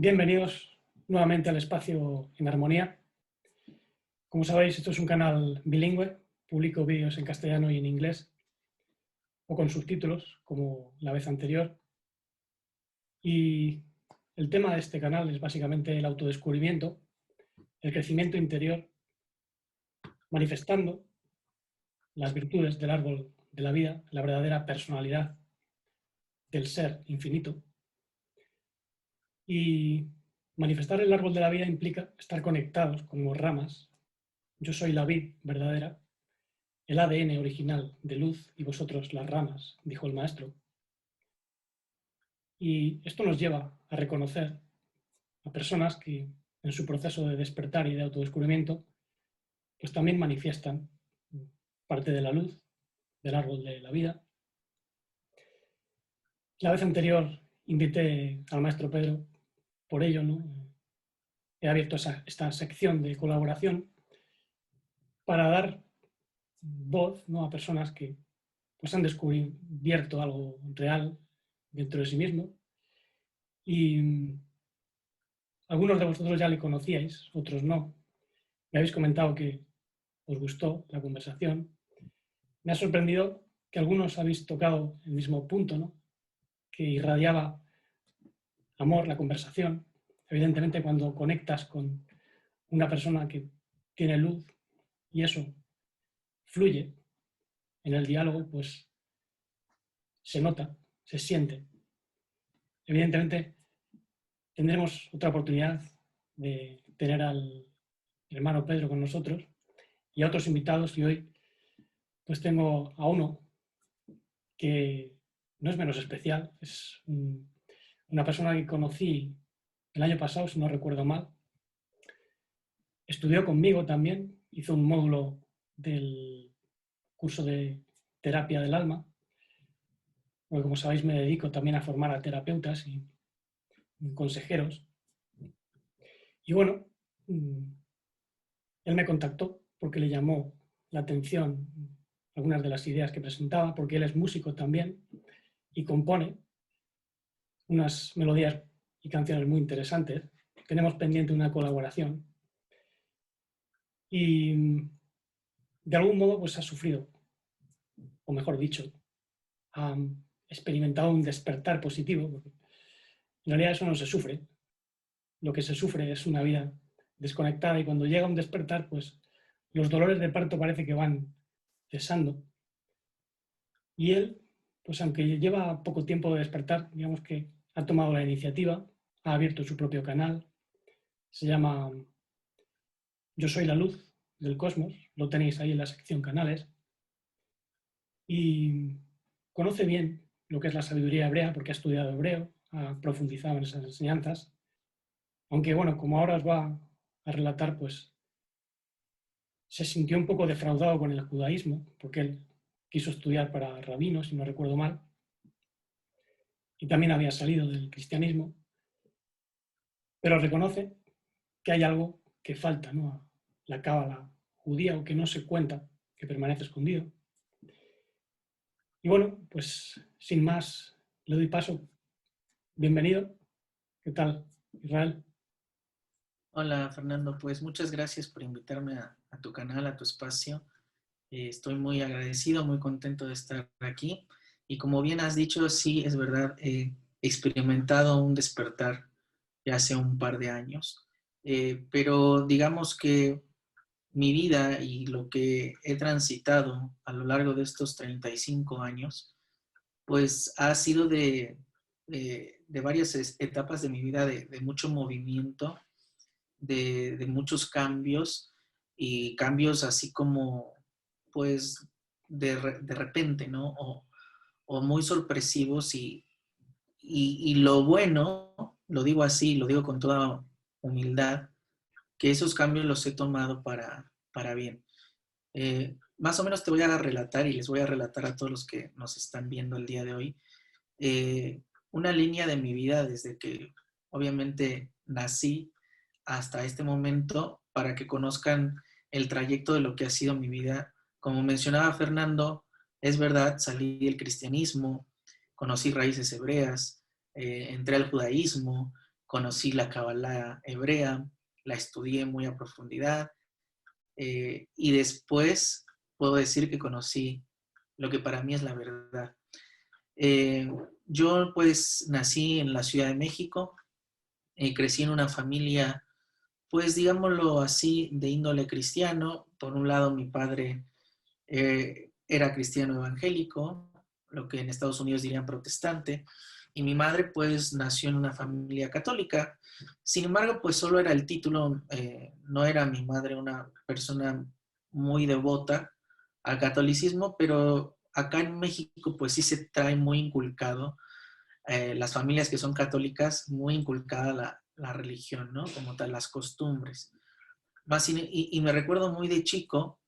Bienvenidos nuevamente al espacio En Armonía. Como sabéis, esto es un canal bilingüe, publico vídeos en castellano y en inglés, o con subtítulos, como la vez anterior. Y el tema de este canal es básicamente el autodescubrimiento, el crecimiento interior, manifestando las virtudes del árbol de la vida, la verdadera personalidad del ser infinito. Y manifestar el árbol de la vida implica estar conectados como ramas. Yo soy la vid verdadera, el ADN original de luz y vosotros las ramas, dijo el maestro. Y esto nos lleva a reconocer a personas que en su proceso de despertar y de autodescubrimiento pues también manifiestan parte de la luz del árbol de la vida. La vez anterior invité al maestro Pedro por ello, ¿no? He abierto esta sección de colaboración para dar voz, ¿no?, a personas que pues, han descubierto algo real dentro de sí mismo. Y algunos de vosotros ya le conocíais, otros no. Me habéis comentado que os gustó la conversación. Me ha sorprendido que algunos habéis tocado el mismo punto, ¿no?, que irradiaba amor la conversación. Evidentemente, cuando conectas con una persona que tiene luz y eso fluye en el diálogo, pues se nota, se siente. Evidentemente, tendremos otra oportunidad de tener al hermano Pedro con nosotros y a otros invitados, y hoy pues tengo a uno que no es menos especial, es una persona que conocí el año pasado, si no recuerdo mal. Estudió conmigo también, hizo un módulo del curso de terapia del alma, porque como sabéis me dedico también a formar a terapeutas y consejeros. Y bueno, él me contactó porque le llamó la atención algunas de las ideas que presentaba, porque él es músico también y compone unas melodías y canciones muy interesantes. Tenemos pendiente una colaboración y de algún modo pues ha sufrido, o mejor dicho, ha experimentado un despertar positivo, porque en realidad eso no se sufre. Lo que se sufre es una vida desconectada y cuando llega un despertar, pues los dolores de parto parece que van cesando. Y él, pues aunque lleva poco tiempo de despertar, digamos que ha tomado la iniciativa, ha abierto su propio canal, se llama Yo soy la luz del cosmos, lo tenéis ahí en la sección canales, y conoce bien lo que es la sabiduría hebrea porque ha estudiado hebreo, ha profundizado en esas enseñanzas, aunque bueno, como ahora os va a relatar, pues se sintió un poco defraudado con el judaísmo, porque él quiso estudiar para rabino, si no recuerdo mal, y también había salido del cristianismo, pero reconoce que hay algo que falta, ¿no?, a la cábala judía o que no se cuenta, que permanece escondido. Y bueno, pues sin más, le doy paso. Bienvenido. ¿Qué tal, Israel? Hola Fernando, pues muchas gracias por invitarme a tu canal, a tu espacio. Estoy muy agradecido, muy contento de estar aquí. Y como bien has dicho, sí, es verdad, he experimentado un despertar ya hace un par de años. Pero digamos que mi vida y lo que he transitado a lo largo de estos 35 años, pues ha sido de varias etapas de mi vida, de mucho movimiento, de muchos cambios y cambios así como, pues, de repente, ¿no? O muy sorpresivos y lo bueno, lo digo así, lo digo con toda humildad, que esos cambios los he tomado para bien. Más o menos te voy a relatar y les voy a relatar a todos los que nos están viendo el día de hoy una línea de mi vida desde que obviamente nací hasta este momento para que conozcan el trayecto de lo que ha sido mi vida. Como mencionaba Fernando, es verdad, salí del cristianismo, conocí raíces hebreas, entré al judaísmo, conocí la Kabbalah hebrea, la estudié muy a profundidad, y después puedo decir que conocí lo que para mí es la verdad. Yo pues nací en la Ciudad de México, crecí en una familia, pues digámoslo así, de índole cristiano. Por un lado, mi padre era cristiano evangélico, lo que en Estados Unidos dirían protestante, y mi madre pues nació en una familia católica. Sin embargo, pues solo era el título, no era mi madre una persona muy devota al catolicismo, pero acá en México pues sí se trae muy inculcado, las familias que son católicas, muy inculcada la religión, ¿no? Como tal, las costumbres. Más y me recuerdo muy de chico,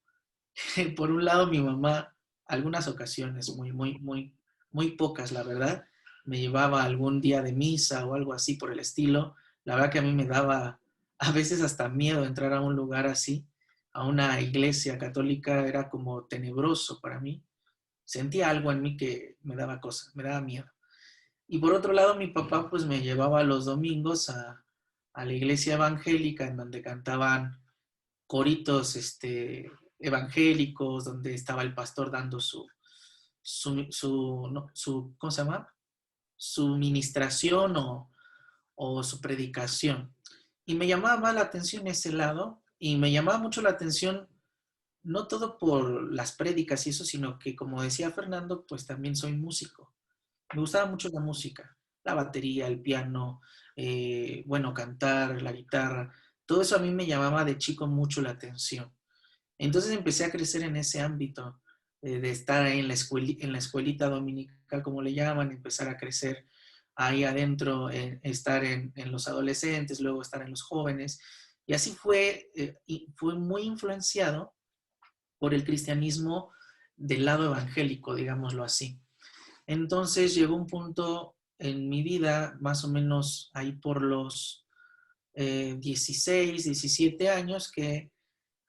por un lado mi mamá, algunas ocasiones, muy pocas, la verdad, me llevaba algún día de misa o algo así por el estilo. La verdad que a mí me daba a veces hasta miedo entrar a un lugar así, a una iglesia católica, era como tenebroso para mí. Sentía algo en mí que me daba cosa, me daba miedo. Y por otro lado, mi papá pues me llevaba los domingos a la iglesia evangélica en donde cantaban coritos evangélicos, donde estaba el pastor dando no, ¿cómo se llama? Su ministración o su predicación. Y me llamaba más la atención ese lado, y me llamaba mucho la atención, no todo por las prédicas y eso, sino que, como decía Fernando, pues también soy músico. Me gustaba mucho la música, la batería, el piano, bueno, cantar, la guitarra. Todo eso a mí me llamaba de chico mucho la atención. Entonces empecé a crecer en ese ámbito, de estar ahí en la escuelita dominical, como le llaman, empezar a crecer ahí adentro, estar en los adolescentes, luego estar en los jóvenes. Y así fue, y fue muy influenciado por el cristianismo del lado evangélico, digámoslo así. Entonces llegó un punto en mi vida, más o menos ahí por los 16, 17 años, que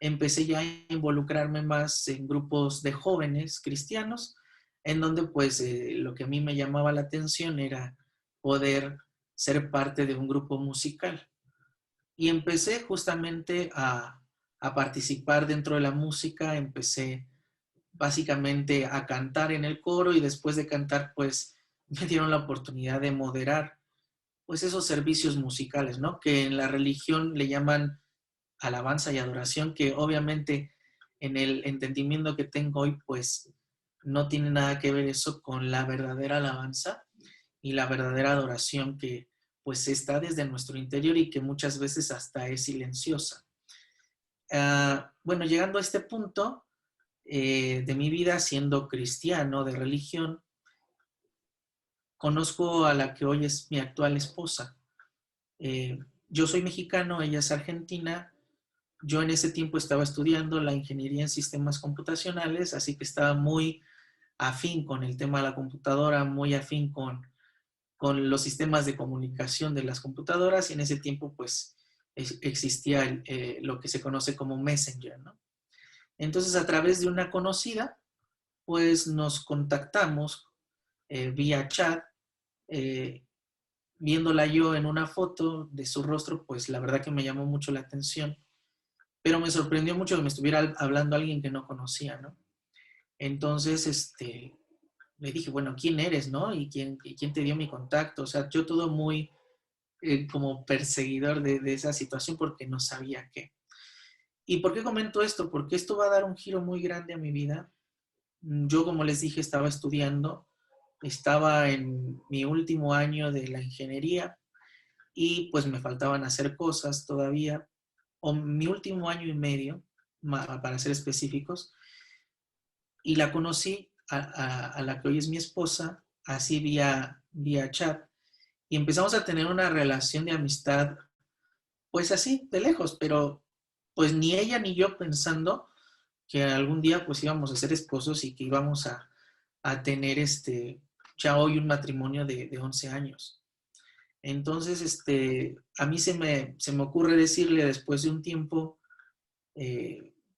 empecé ya a involucrarme más en grupos de jóvenes cristianos, en donde pues lo que a mí me llamaba la atención era poder ser parte de un grupo musical. Y empecé justamente a participar dentro de la música, empecé básicamente a cantar en el coro, y después de cantar pues me dieron la oportunidad de moderar pues esos servicios musicales, ¿no? Que en la religión le llaman alabanza y adoración, que obviamente en el entendimiento que tengo hoy, pues no tiene nada que ver eso con la verdadera alabanza y la verdadera adoración, que pues está desde nuestro interior y que muchas veces hasta es silenciosa. Bueno, llegando a este punto de mi vida, siendo cristiano de religión, conozco a la que hoy es mi actual esposa. Yo soy mexicano, ella es argentina. Yo en ese tiempo estaba estudiando la ingeniería en sistemas computacionales, así que estaba muy afín con el tema de la computadora, muy afín con los sistemas de comunicación de las computadoras, y en ese tiempo pues existía lo que se conoce como Messenger, ¿no? Entonces, a través de una conocida, pues nos contactamos vía chat, eh, viéndola yo en una foto de su rostro, pues la verdad que me llamó mucho la atención, pero me sorprendió mucho que me estuviera hablando alguien que no conocía, ¿no? Entonces, le dije, bueno, ¿quién eres, no? ¿Y quién te dio mi contacto? O sea, yo todo muy como perseguidor de esa situación, porque no sabía qué. ¿Y por qué comento esto? Porque esto va a dar un giro muy grande a mi vida. Yo, como les dije, estaba estudiando, estaba en mi último año de la ingeniería, y pues me faltaban hacer cosas todavía, o mi último año y medio, para ser específicos, y la conocí a la que hoy es mi esposa, así vía chat, y empezamos a tener una relación de amistad, pues así, de lejos, pero pues ni ella ni yo pensando que algún día pues íbamos a ser esposos y que íbamos a tener ya hoy un matrimonio de 11 años. Entonces, a mí se me ocurre decirle después de un tiempo,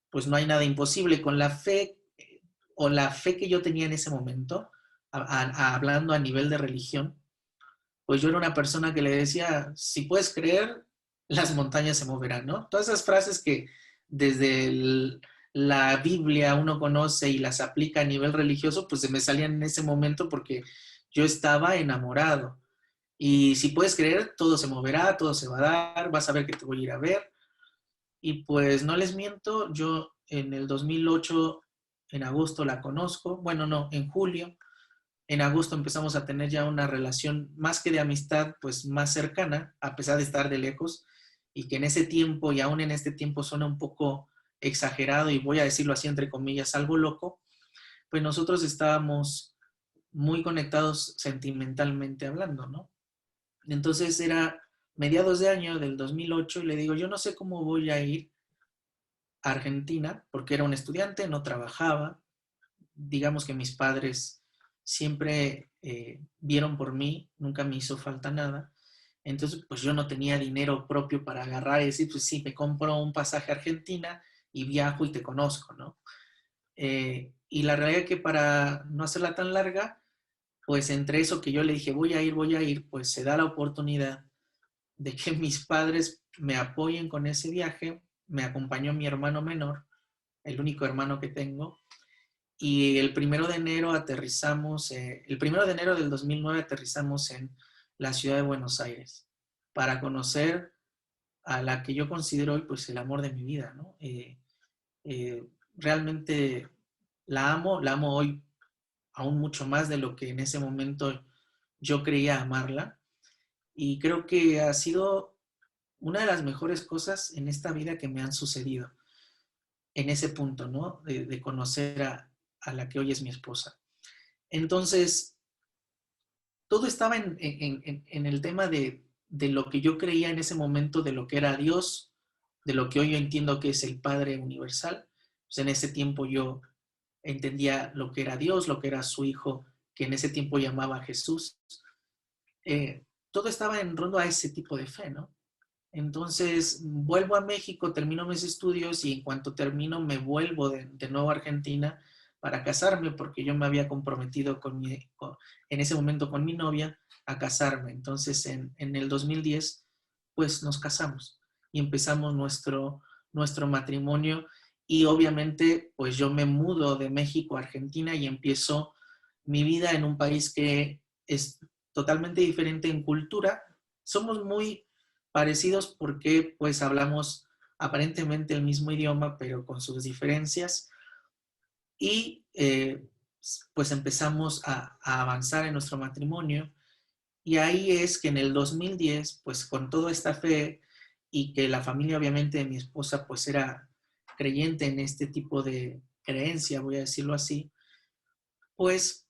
pues no hay nada imposible. Con la fe, o la fe que yo tenía en ese momento, hablando a nivel de religión, pues yo era una persona que le decía, si puedes creer, las montañas se moverán, ¿no? Todas esas frases que desde la Biblia uno conoce y las aplica a nivel religioso, pues se me salían en ese momento porque yo estaba enamorado. Y si puedes creer, todo se moverá, todo se va a dar, vas a ver que te voy a ir a ver. Y pues no les miento, yo en el 2008, en agosto la conozco, bueno, no, en julio, en agosto empezamos a tener ya una relación más que de amistad, pues más cercana, a pesar de estar de lejos, y que en ese tiempo, y aún en este tiempo suena un poco exagerado, y voy a decirlo así entre comillas, algo loco, pues nosotros estábamos muy conectados sentimentalmente hablando, ¿no? Entonces era mediados de año del 2008 y le digo, yo no sé cómo voy a ir a Argentina, porque era un estudiante, no trabajaba, digamos que mis padres siempre vieron por mí, nunca me hizo falta nada. Entonces, pues yo no tenía dinero propio para agarrar y decir, pues sí, me compro un pasaje a Argentina y viajo y te conozco, ¿no? Y la realidad es que para no hacerla tan larga, pues entre eso que yo le dije, voy a ir, pues se da la oportunidad de que mis padres me apoyen con ese viaje. Me acompañó mi hermano menor, el único hermano que tengo, y el 1 de enero aterrizamos, el 1 de enero del 2009 aterrizamos en la ciudad de Buenos Aires para conocer a la que yo considero hoy pues el amor de mi vida, ¿no? Realmente la amo hoy aún mucho más de lo que en ese momento yo creía amarla, y creo que ha sido una de las mejores cosas en esta vida que me han sucedido en ese punto, ¿no? De conocer a la que hoy es mi esposa. Entonces, todo estaba en el tema de lo que yo creía en ese momento, de lo que era Dios, de lo que hoy yo entiendo que es el Padre Universal. Pues en ese tiempo yo entendía lo que era Dios, lo que era su Hijo, que en ese tiempo llamaba Jesús. Todo estaba en rondo a ese tipo de fe, ¿no? Entonces, vuelvo a México, termino mis estudios y en cuanto termino me vuelvo de nuevo a Argentina para casarme porque yo me había comprometido en ese momento con mi novia a casarme. Entonces, en el 2010, pues nos casamos y empezamos nuestro matrimonio, y obviamente, pues yo me mudo de México a Argentina y empiezo mi vida en un país que es totalmente diferente en cultura. Somos muy parecidos porque pues hablamos aparentemente el mismo idioma, pero con sus diferencias, y pues empezamos a avanzar en nuestro matrimonio, y ahí es que en el 2010, pues con toda esta fe y que la familia obviamente de mi esposa pues era creyente en este tipo de creencia, voy a decirlo así, pues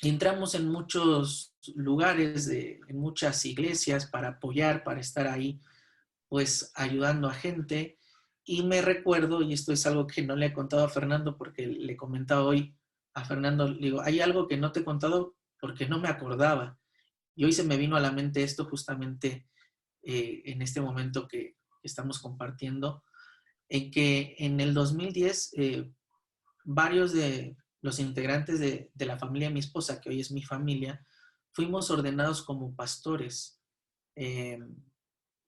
entramos en muchos lugares, en muchas iglesias para apoyar, para estar ahí pues ayudando a gente. Y me recuerdo, y esto es algo que no le he contado a Fernando porque le comentaba hoy a Fernando, le digo, hay algo que no te he contado porque no me acordaba. Y hoy se me vino a la mente esto justamente en este momento que estamos compartiendo, en que en el 2010 varios de los integrantes de la familia de mi esposa, que hoy es mi familia, fuimos ordenados como pastores. Eh,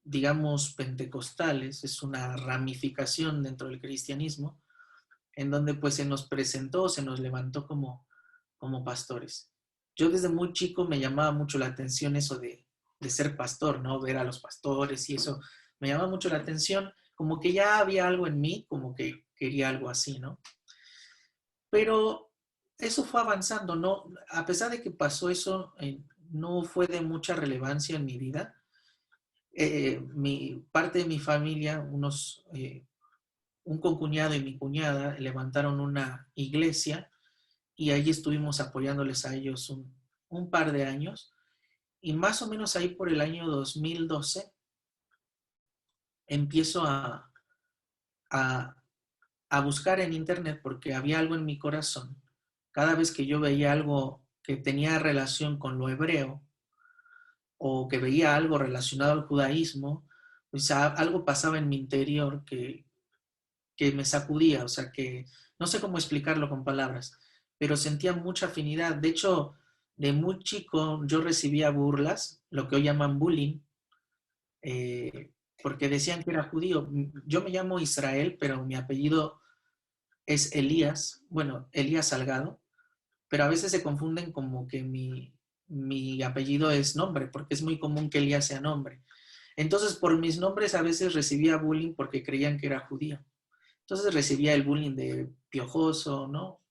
digamos, pentecostales, es una ramificación dentro del cristianismo, en donde pues se nos presentó, se nos levantó como pastores. Yo desde muy chico me llamaba mucho la atención eso de ser pastor, ¿no? Ver a los pastores y eso me llamaba mucho la atención, como que ya había algo en mí, como que quería algo así, ¿no? Pero eso fue avanzando, ¿no? A pesar de que pasó eso, no fue de mucha relevancia en mi vida. Parte de mi familia, un concuñado y mi cuñada levantaron una iglesia y ahí estuvimos apoyándoles a ellos un par de años, y más o menos ahí por el año 2012 empiezo a, a buscar en internet porque había algo en mi corazón. Cada vez que yo veía algo que tenía relación con lo hebreo o que veía algo relacionado al judaísmo, pues algo pasaba en mi interior que me sacudía, o sea, que no sé cómo explicarlo con palabras, pero sentía mucha afinidad. De hecho, de muy chico yo recibía burlas, lo que hoy llaman bullying, porque decían que era judío. Yo me llamo Israel, pero mi apellido es Elías, bueno, Elías Salgado, pero a veces se confunden como que mi apellido es nombre, porque es muy común que Elías sea nombre. Entonces, por mis nombres a veces recibía bullying porque creían que era judío. Entonces recibía el bullying de piojoso, ¿no?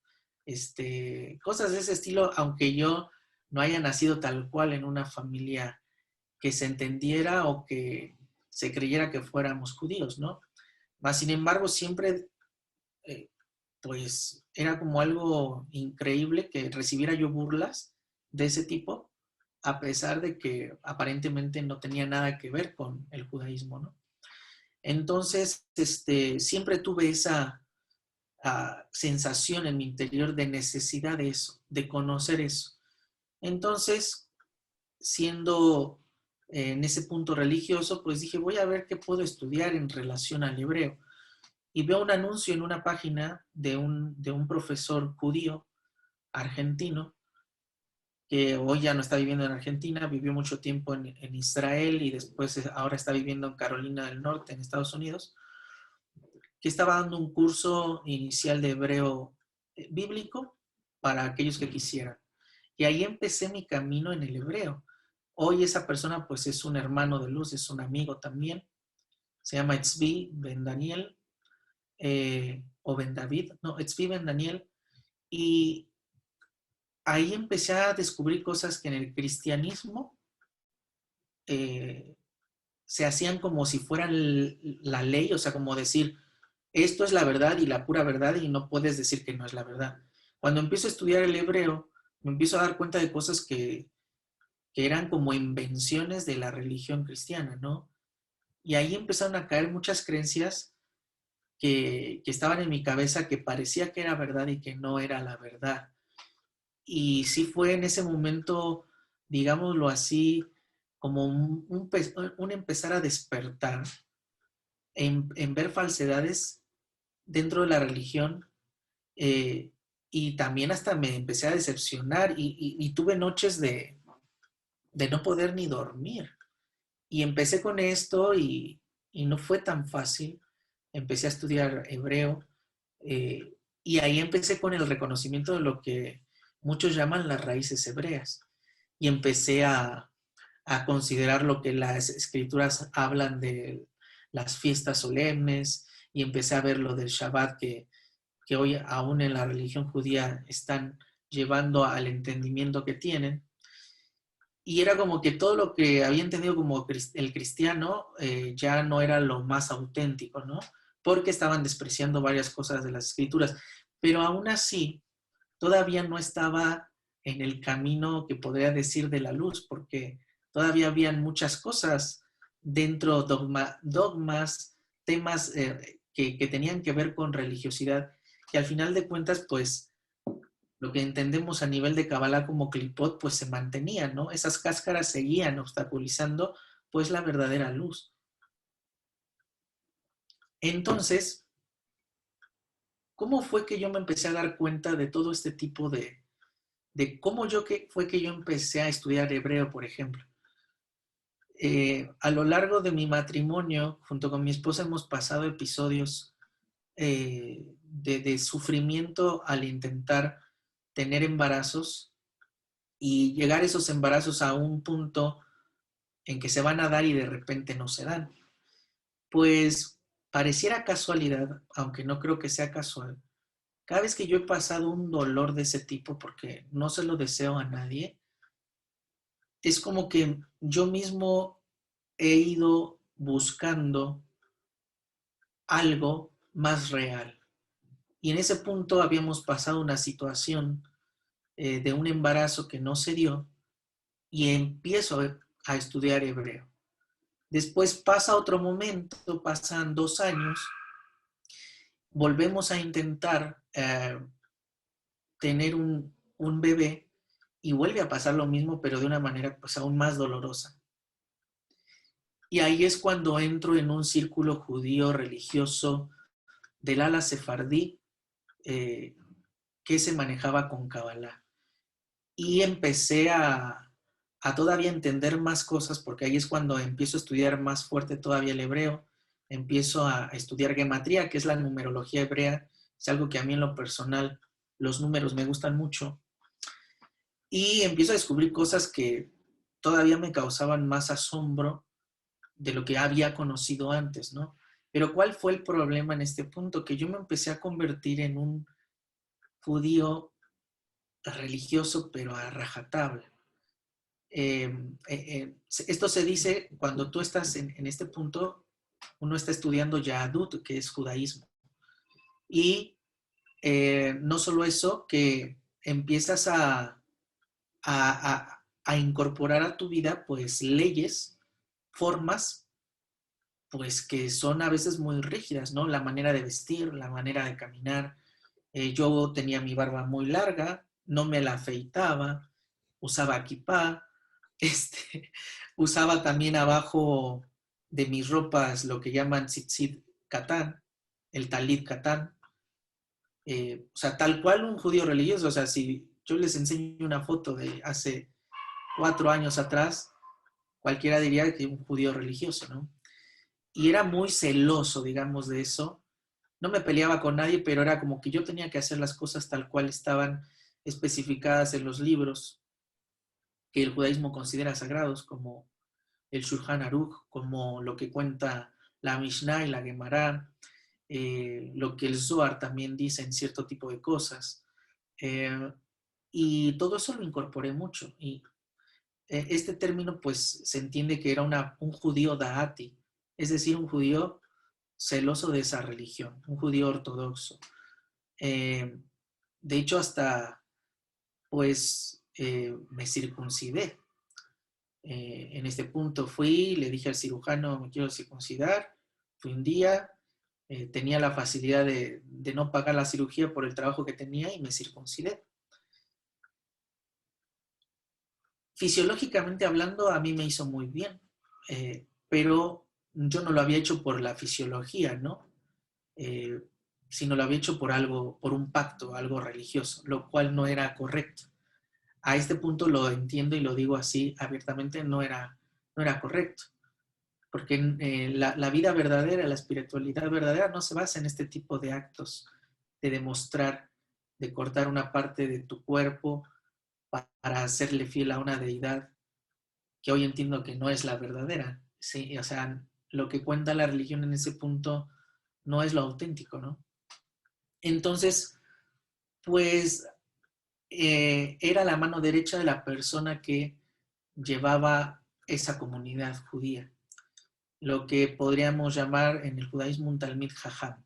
Cosas de ese estilo, aunque yo no haya nacido tal cual en una familia que se entendiera o que se creyera que fuéramos judíos, ¿no? Mas, sin embargo, siempre, eh, pues, era como algo increíble que recibiera yo burlas de ese tipo, a pesar de que aparentemente no tenía nada que ver con el judaísmo, ¿no? Entonces, siempre tuve esa sensación en mi interior de necesidad de eso, de conocer eso. Entonces, siendo en ese punto religioso, pues dije, voy a ver qué puedo estudiar en relación al hebreo. Y veo un anuncio en una página de un profesor judío argentino, que hoy ya no está viviendo en Argentina, vivió mucho tiempo en Israel y después ahora está viviendo en Carolina del Norte, en Estados Unidos, que estaba dando un curso inicial de hebreo bíblico para aquellos que quisieran. Y ahí empecé mi camino en el hebreo. Hoy esa persona pues es un hermano de luz, es un amigo también. Se llama Etzvi Ben Daniel, o Ben David, no, Etzvi Ben Daniel. Y ahí empecé a descubrir cosas que en el cristianismo eh, se hacían como si fueran la ley, o sea, como decir, esto es la verdad y la pura verdad y no puedes decir que no es la verdad. Cuando empiezo a estudiar el hebreo, me empiezo a dar cuenta de cosas que eran como invenciones de la religión cristiana, ¿no? Y ahí empezaron a caer muchas creencias que estaban en mi cabeza que parecía que era verdad y que no era la verdad. Y sí fue en ese momento, digámoslo así, como un empezar a despertar en ver falsedades dentro de la religión, eh, y también hasta me empecé a decepcionar y tuve noches de no poder ni dormir. Y empecé con esto y no fue tan fácil. Empecé a estudiar hebreo, y ahí empecé con el reconocimiento de lo que muchos llaman las raíces hebreas. Y empecé a considerar lo que las escrituras hablan de las fiestas solemnes y empecé a ver lo del Shabbat que hoy aún en la religión judía están llevando al entendimiento que tienen. Y era como que todo lo que había entendido como el cristiano ya no era lo más auténtico, ¿no? Porque estaban despreciando varias cosas de las escrituras. Pero aún así, todavía no estaba en el camino que podría decir de la luz, porque todavía habían muchas cosas dentro, dogmas, temas que tenían que ver con religiosidad, que al final de cuentas, pues, lo que entendemos a nivel de Kabbalah como clipot, pues se mantenía, ¿no? Esas cáscaras seguían obstaculizando, pues, la verdadera luz. Entonces, ¿cómo fue que yo me empecé a dar cuenta de todo este tipo de cómo fue que yo empecé a estudiar hebreo, por ejemplo? A lo largo de mi matrimonio, junto con mi esposa, hemos pasado episodios de sufrimiento al intentar tener embarazos y llegar esos embarazos a un punto en que se van a dar y de repente no se dan. Pues pareciera casualidad, aunque no creo que sea casual. Cada vez que yo he pasado un dolor de ese tipo, porque no se lo deseo a nadie, es como que yo mismo he ido buscando algo más real. Y en ese punto habíamos pasado una situación de un embarazo que no se dio y empiezo a estudiar hebreo. Después pasa otro momento, pasan 2 años, volvemos a intentar tener un bebé y vuelve a pasar lo mismo, pero de una manera pues aún más dolorosa. Y ahí es cuando entro en un círculo judío religioso del ala sefardí, que se manejaba con Kabbalah. y empecé a todavía entender más cosas, porque ahí es cuando empiezo a estudiar más fuerte todavía el hebreo, empiezo a estudiar gematría, que es la numerología hebrea, es algo que a mí en lo personal, los números me gustan mucho, y empiezo a descubrir cosas que todavía me causaban más asombro de lo que había conocido antes, ¿no? Pero ¿cuál fue el problema en este punto? Que yo me empecé a convertir en un judío religioso, pero a rajatabla. Esto se dice cuando tú estás en este punto, uno está estudiando Yahadut, que es judaísmo. Y no solo eso, que empiezas a incorporar a tu vida, pues, leyes, formas, pues, que son a veces muy rígidas, ¿no? La manera de vestir, la manera de caminar. Yo tenía mi barba muy larga, no me la afeitaba, usaba kipá, este, usaba también abajo de mis ropas lo que llaman tzitzit katán, el talit katán, o sea, tal cual un judío religioso. O sea, si yo les enseño una foto de hace 4 años atrás, cualquiera diría que un judío religioso, ¿no? Y era muy celoso, digamos, de eso. No me peleaba con nadie, pero era como que yo tenía que hacer las cosas tal cual estaban especificadas en los libros que el judaísmo considera sagrados, como el Shulchan Aruch, como lo que cuenta la Mishnah y la Gemara, lo que el Zohar también dice en cierto tipo de cosas. Eh, y todo eso lo incorporé mucho. Y este término, pues, se entiende que era un judío da'ati, es decir, un judío celoso de esa religión, un judío ortodoxo. Eh, de hecho, hasta, pues, me circuncidé. En este punto fui, le dije al cirujano, me quiero circuncidar, fui un día, tenía la facilidad de no pagar la cirugía por el trabajo que tenía y me circuncidé. Fisiológicamente hablando, a mí me hizo muy bien, pero yo no lo había hecho por la fisiología, ¿no? Eh, sino lo había hecho por algo, por un pacto, algo religioso, lo cual no era correcto. A este punto lo entiendo y lo digo así abiertamente, no era correcto. Porque la vida verdadera, la espiritualidad verdadera no se basa en este tipo de actos, de demostrar, de cortar una parte de tu cuerpo para hacerle fiel a una deidad que hoy entiendo que no es la verdadera. Sí, o sea, lo que cuenta la religión en ese punto no es lo auténtico, ¿no? Entonces, pues era la mano derecha de la persona que llevaba esa comunidad judía, lo que podríamos llamar en el judaísmo un Talmid Jajam.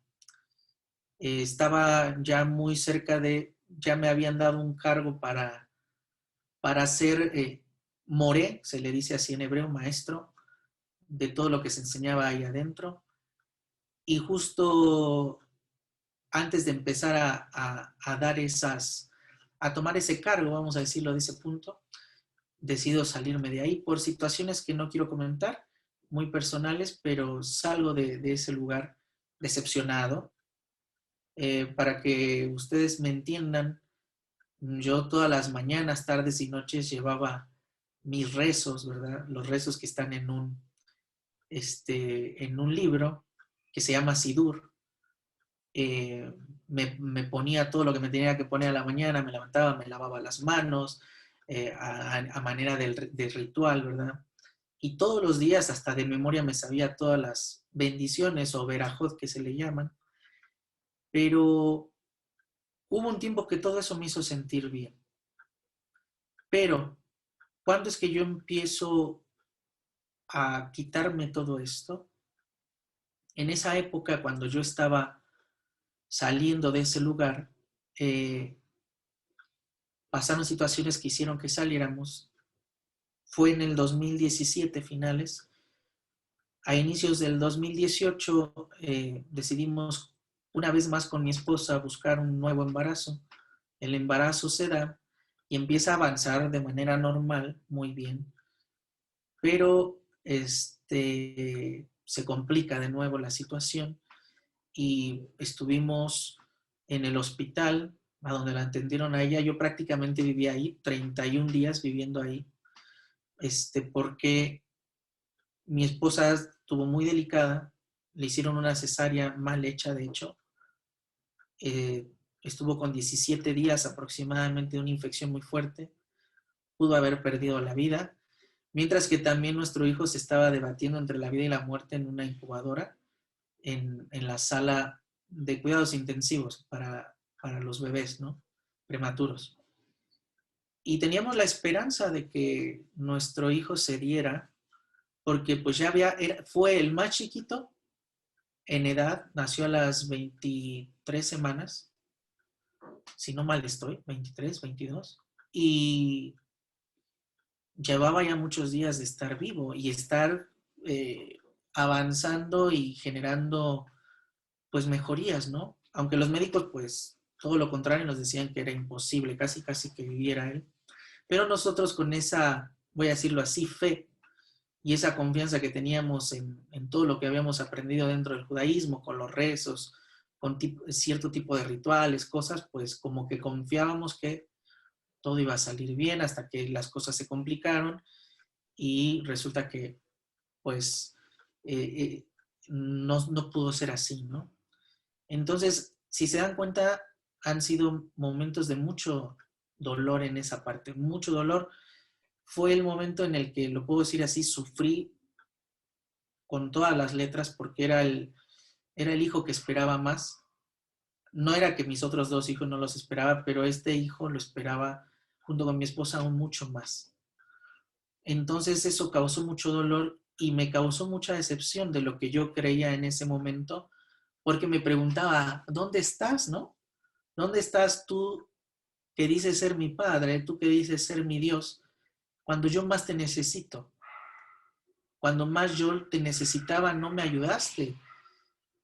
Estaba ya muy cerca ya me habían dado un cargo para ser moré, se le dice así en hebreo, maestro, de todo lo que se enseñaba ahí adentro. Y justo antes de empezar a dar a tomar ese cargo, vamos a decirlo de ese punto, decido salirme de ahí por situaciones que no quiero comentar, muy personales, pero salgo de ese lugar decepcionado. Para que ustedes me entiendan, yo todas las mañanas, tardes y noches llevaba mis rezos, ¿verdad? Los rezos que están en un libro que se llama Sidur. Me ponía todo lo que me tenía que poner a la mañana, me levantaba, me lavaba las manos, a manera de ritual, ¿verdad? Y todos los días, hasta de memoria, me sabía todas las bendiciones o verajot que se le llaman, pero hubo un tiempo que todo eso me hizo sentir bien. Pero, ¿cuándo es que yo empiezo a quitarme todo esto? En esa época, cuando yo estaba saliendo de ese lugar, pasaron situaciones que hicieron que saliéramos. Fue en el 2017, finales. A inicios del 2018 decidimos una vez más con mi esposa buscar un nuevo embarazo. El embarazo se da y empieza a avanzar de manera normal, muy bien, pero se complica de nuevo la situación y estuvimos en el hospital a donde la atendieron a ella. Yo prácticamente vivía ahí, 31 días viviendo ahí, porque mi esposa estuvo muy delicada, le hicieron una cesárea mal hecha, de hecho. Estuvo con 17 días aproximadamente de una infección muy fuerte, pudo haber perdido la vida, mientras que también nuestro hijo se estaba debatiendo entre la vida y la muerte en una incubadora, en la sala de cuidados intensivos para los bebés, ¿no? Prematuros. Y teníamos la esperanza de que nuestro hijo se diera, porque pues ya fue el más chiquito en edad, nació a las 23 semanas, si no mal estoy, 23, 22, y llevaba ya muchos días de estar vivo y estar avanzando y generando pues mejorías, ¿no? Aunque los médicos pues todo lo contrario nos decían que era imposible, casi casi que viviera él. Pero nosotros con esa, voy a decirlo así, fe y esa confianza que teníamos en todo lo que habíamos aprendido dentro del judaísmo, con los rezos, con cierto tipo de rituales, cosas, pues como que confiábamos que todo iba a salir bien hasta que las cosas se complicaron y resulta que pues no pudo ser así, ¿no? Entonces, si se dan cuenta, han sido momentos de mucho dolor en esa parte, mucho dolor. Fue el momento en el que, lo puedo decir así, sufrí con todas las letras porque era el hijo que esperaba más. No era que mis otros dos hijos no los esperaba, pero este hijo lo esperaba junto con mi esposa aún mucho más. Entonces eso causó mucho dolor y me causó mucha decepción de lo que yo creía en ese momento, porque me preguntaba, ¿dónde estás, no? ¿Dónde estás tú que dices ser mi padre, tú que dices ser mi Dios, cuando yo más te necesito? Cuando más yo te necesitaba, no me ayudaste.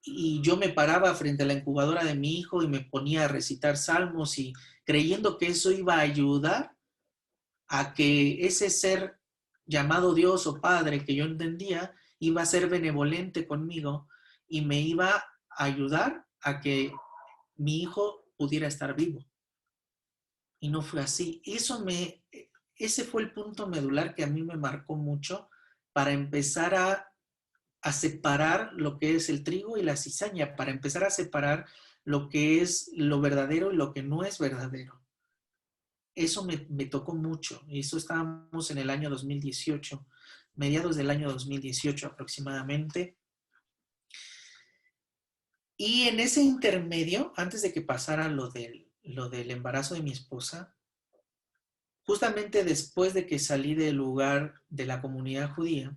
Y yo me paraba frente a la incubadora de mi hijo y me ponía a recitar salmos y creyendo que eso iba a ayudar a que ese ser llamado Dios o Padre que yo entendía iba a ser benevolente conmigo y me iba a ayudar a que mi hijo pudiera estar vivo. Y no fue así. Ese fue el punto medular que a mí me marcó mucho para empezar a separar lo que es el trigo y la cizaña, para empezar a separar lo que es lo verdadero y lo que no es verdadero. Eso me tocó mucho. Eso estábamos en el año 2018, mediados del año 2018 aproximadamente. Y en ese intermedio, antes de que pasara lo del embarazo de mi esposa, justamente después de que salí del lugar de la comunidad judía,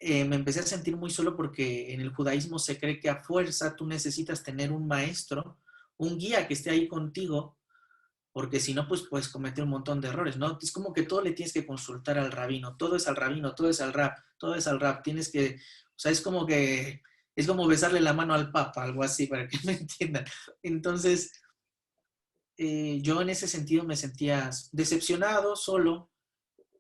me empecé a sentir muy solo porque en el judaísmo se cree que a fuerza tú necesitas tener un maestro, un guía que esté ahí contigo, porque si no, pues puedes cometer un montón de errores, ¿no? Es como que todo le tienes que consultar al rabino, todo es al rabino, todo es al rab, todo es al rab, tienes que, o sea, es como besarle la mano al papa, algo así, para que me entiendan. Entonces, yo en ese sentido me sentía decepcionado, solo,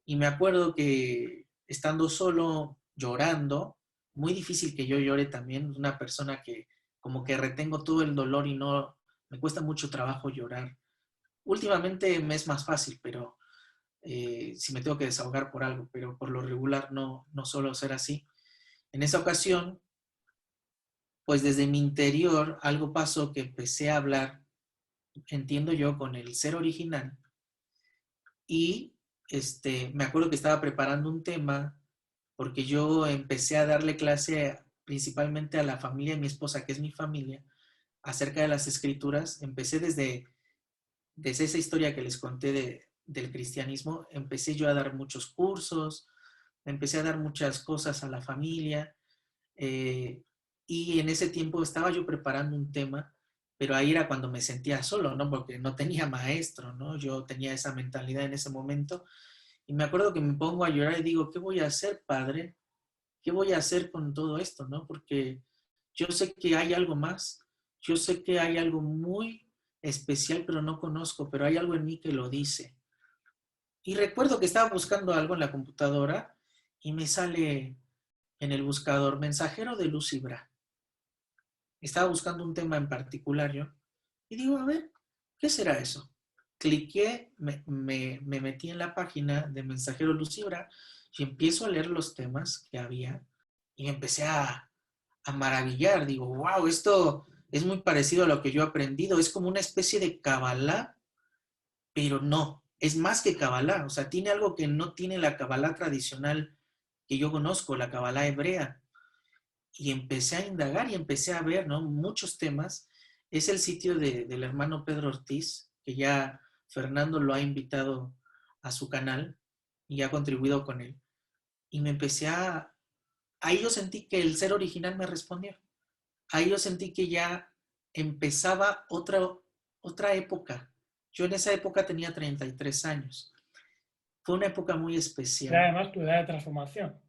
y me acuerdo que estando solo, llorando, muy difícil que yo llore también, una persona que como que retengo todo el dolor y no, me cuesta mucho trabajo llorar. Últimamente me es más fácil, pero si me tengo que desahogar por algo, pero por lo regular no suelo ser así. En esa ocasión, pues desde mi interior algo pasó que empecé a hablar, entiendo yo, con el ser original y me acuerdo que estaba preparando un tema porque yo empecé a darle clase principalmente a la familia de mi esposa, que es mi familia, acerca de las escrituras. Empecé desde esa historia que les conté del cristianismo, empecé yo a dar muchos cursos, empecé a dar muchas cosas a la familia, y en ese tiempo estaba yo preparando un tema, pero ahí era cuando me sentía solo, ¿no? Porque no tenía maestro, ¿no? Yo tenía esa mentalidad en ese momento, y me acuerdo que me pongo a llorar y digo, ¿qué voy a hacer, Padre? ¿Qué voy a hacer con todo esto, no? Porque yo sé que hay algo más, yo sé que hay algo muy especial, pero no conozco, pero hay algo en mí que lo dice. Y recuerdo que estaba buscando algo en la computadora y me sale en el buscador mensajero de Luz y Bra. Estaba buscando un tema en particular yo. Y digo, a ver, ¿qué será eso? Cliqué, me metí en la página de Mensajero Lucibra y empiezo a leer los temas que había y empecé a maravillar. Digo, wow, esto es muy parecido a lo que yo he aprendido. Es como una especie de Kabbalah, pero no, es más que Kabbalah. O sea, tiene algo que no tiene la Kabbalah tradicional que yo conozco, la Kabbalah hebrea. Y empecé a indagar y empecé a ver, ¿no?, muchos temas. Es el sitio del hermano Pedro Ortiz, que ya Fernando lo ha invitado a su canal y ha contribuido con él. Y me empecé ahí yo sentí que el ser original me respondió. Ahí yo sentí que ya empezaba otra época. Yo en esa época tenía 33 años. Fue una época muy Y especial. además tu edad de transformación.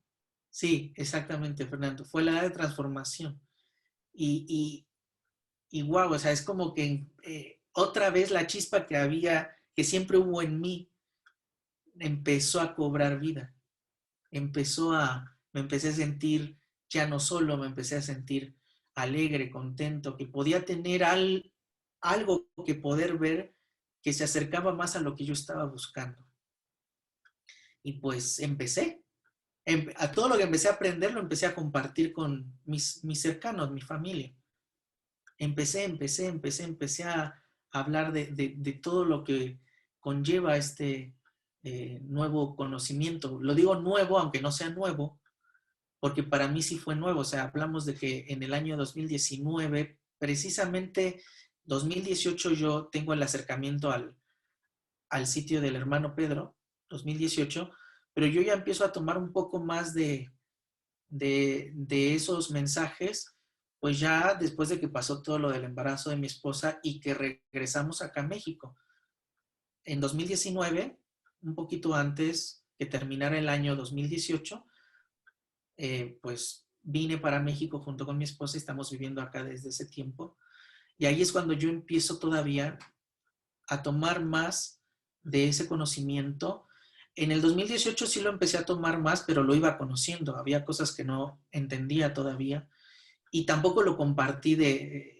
Sí, exactamente, Fernando. Fue la edad de transformación. Y, y wow, o sea, es como que otra vez la chispa que había, que siempre hubo en mí, empezó a cobrar vida. Me empecé a sentir ya no solo, me empecé a sentir alegre, contento, que podía tener algo que poder ver que se acercaba más a lo que yo estaba buscando. Y pues empecé. A todo lo que empecé a aprender lo empecé a compartir con mis cercanos, mi familia. Empecé a hablar de todo lo que conlleva este nuevo conocimiento. Lo digo nuevo, aunque no sea nuevo, porque para mí sí fue nuevo. O sea, hablamos de que en el año 2019, precisamente 2018, yo tengo el acercamiento al sitio del hermano Pedro, 2018, pero yo ya empiezo a tomar un poco más de esos mensajes, pues ya después de que pasó todo lo del embarazo de mi esposa y que regresamos acá a México. En 2019, un poquito antes que terminara el año 2018, pues vine para México junto con mi esposa y estamos viviendo acá desde ese tiempo. Y ahí es cuando yo empiezo todavía a tomar más de ese conocimiento. En el 2018 sí lo empecé a tomar más, pero lo iba conociendo. Había cosas que no entendía todavía y tampoco lo compartí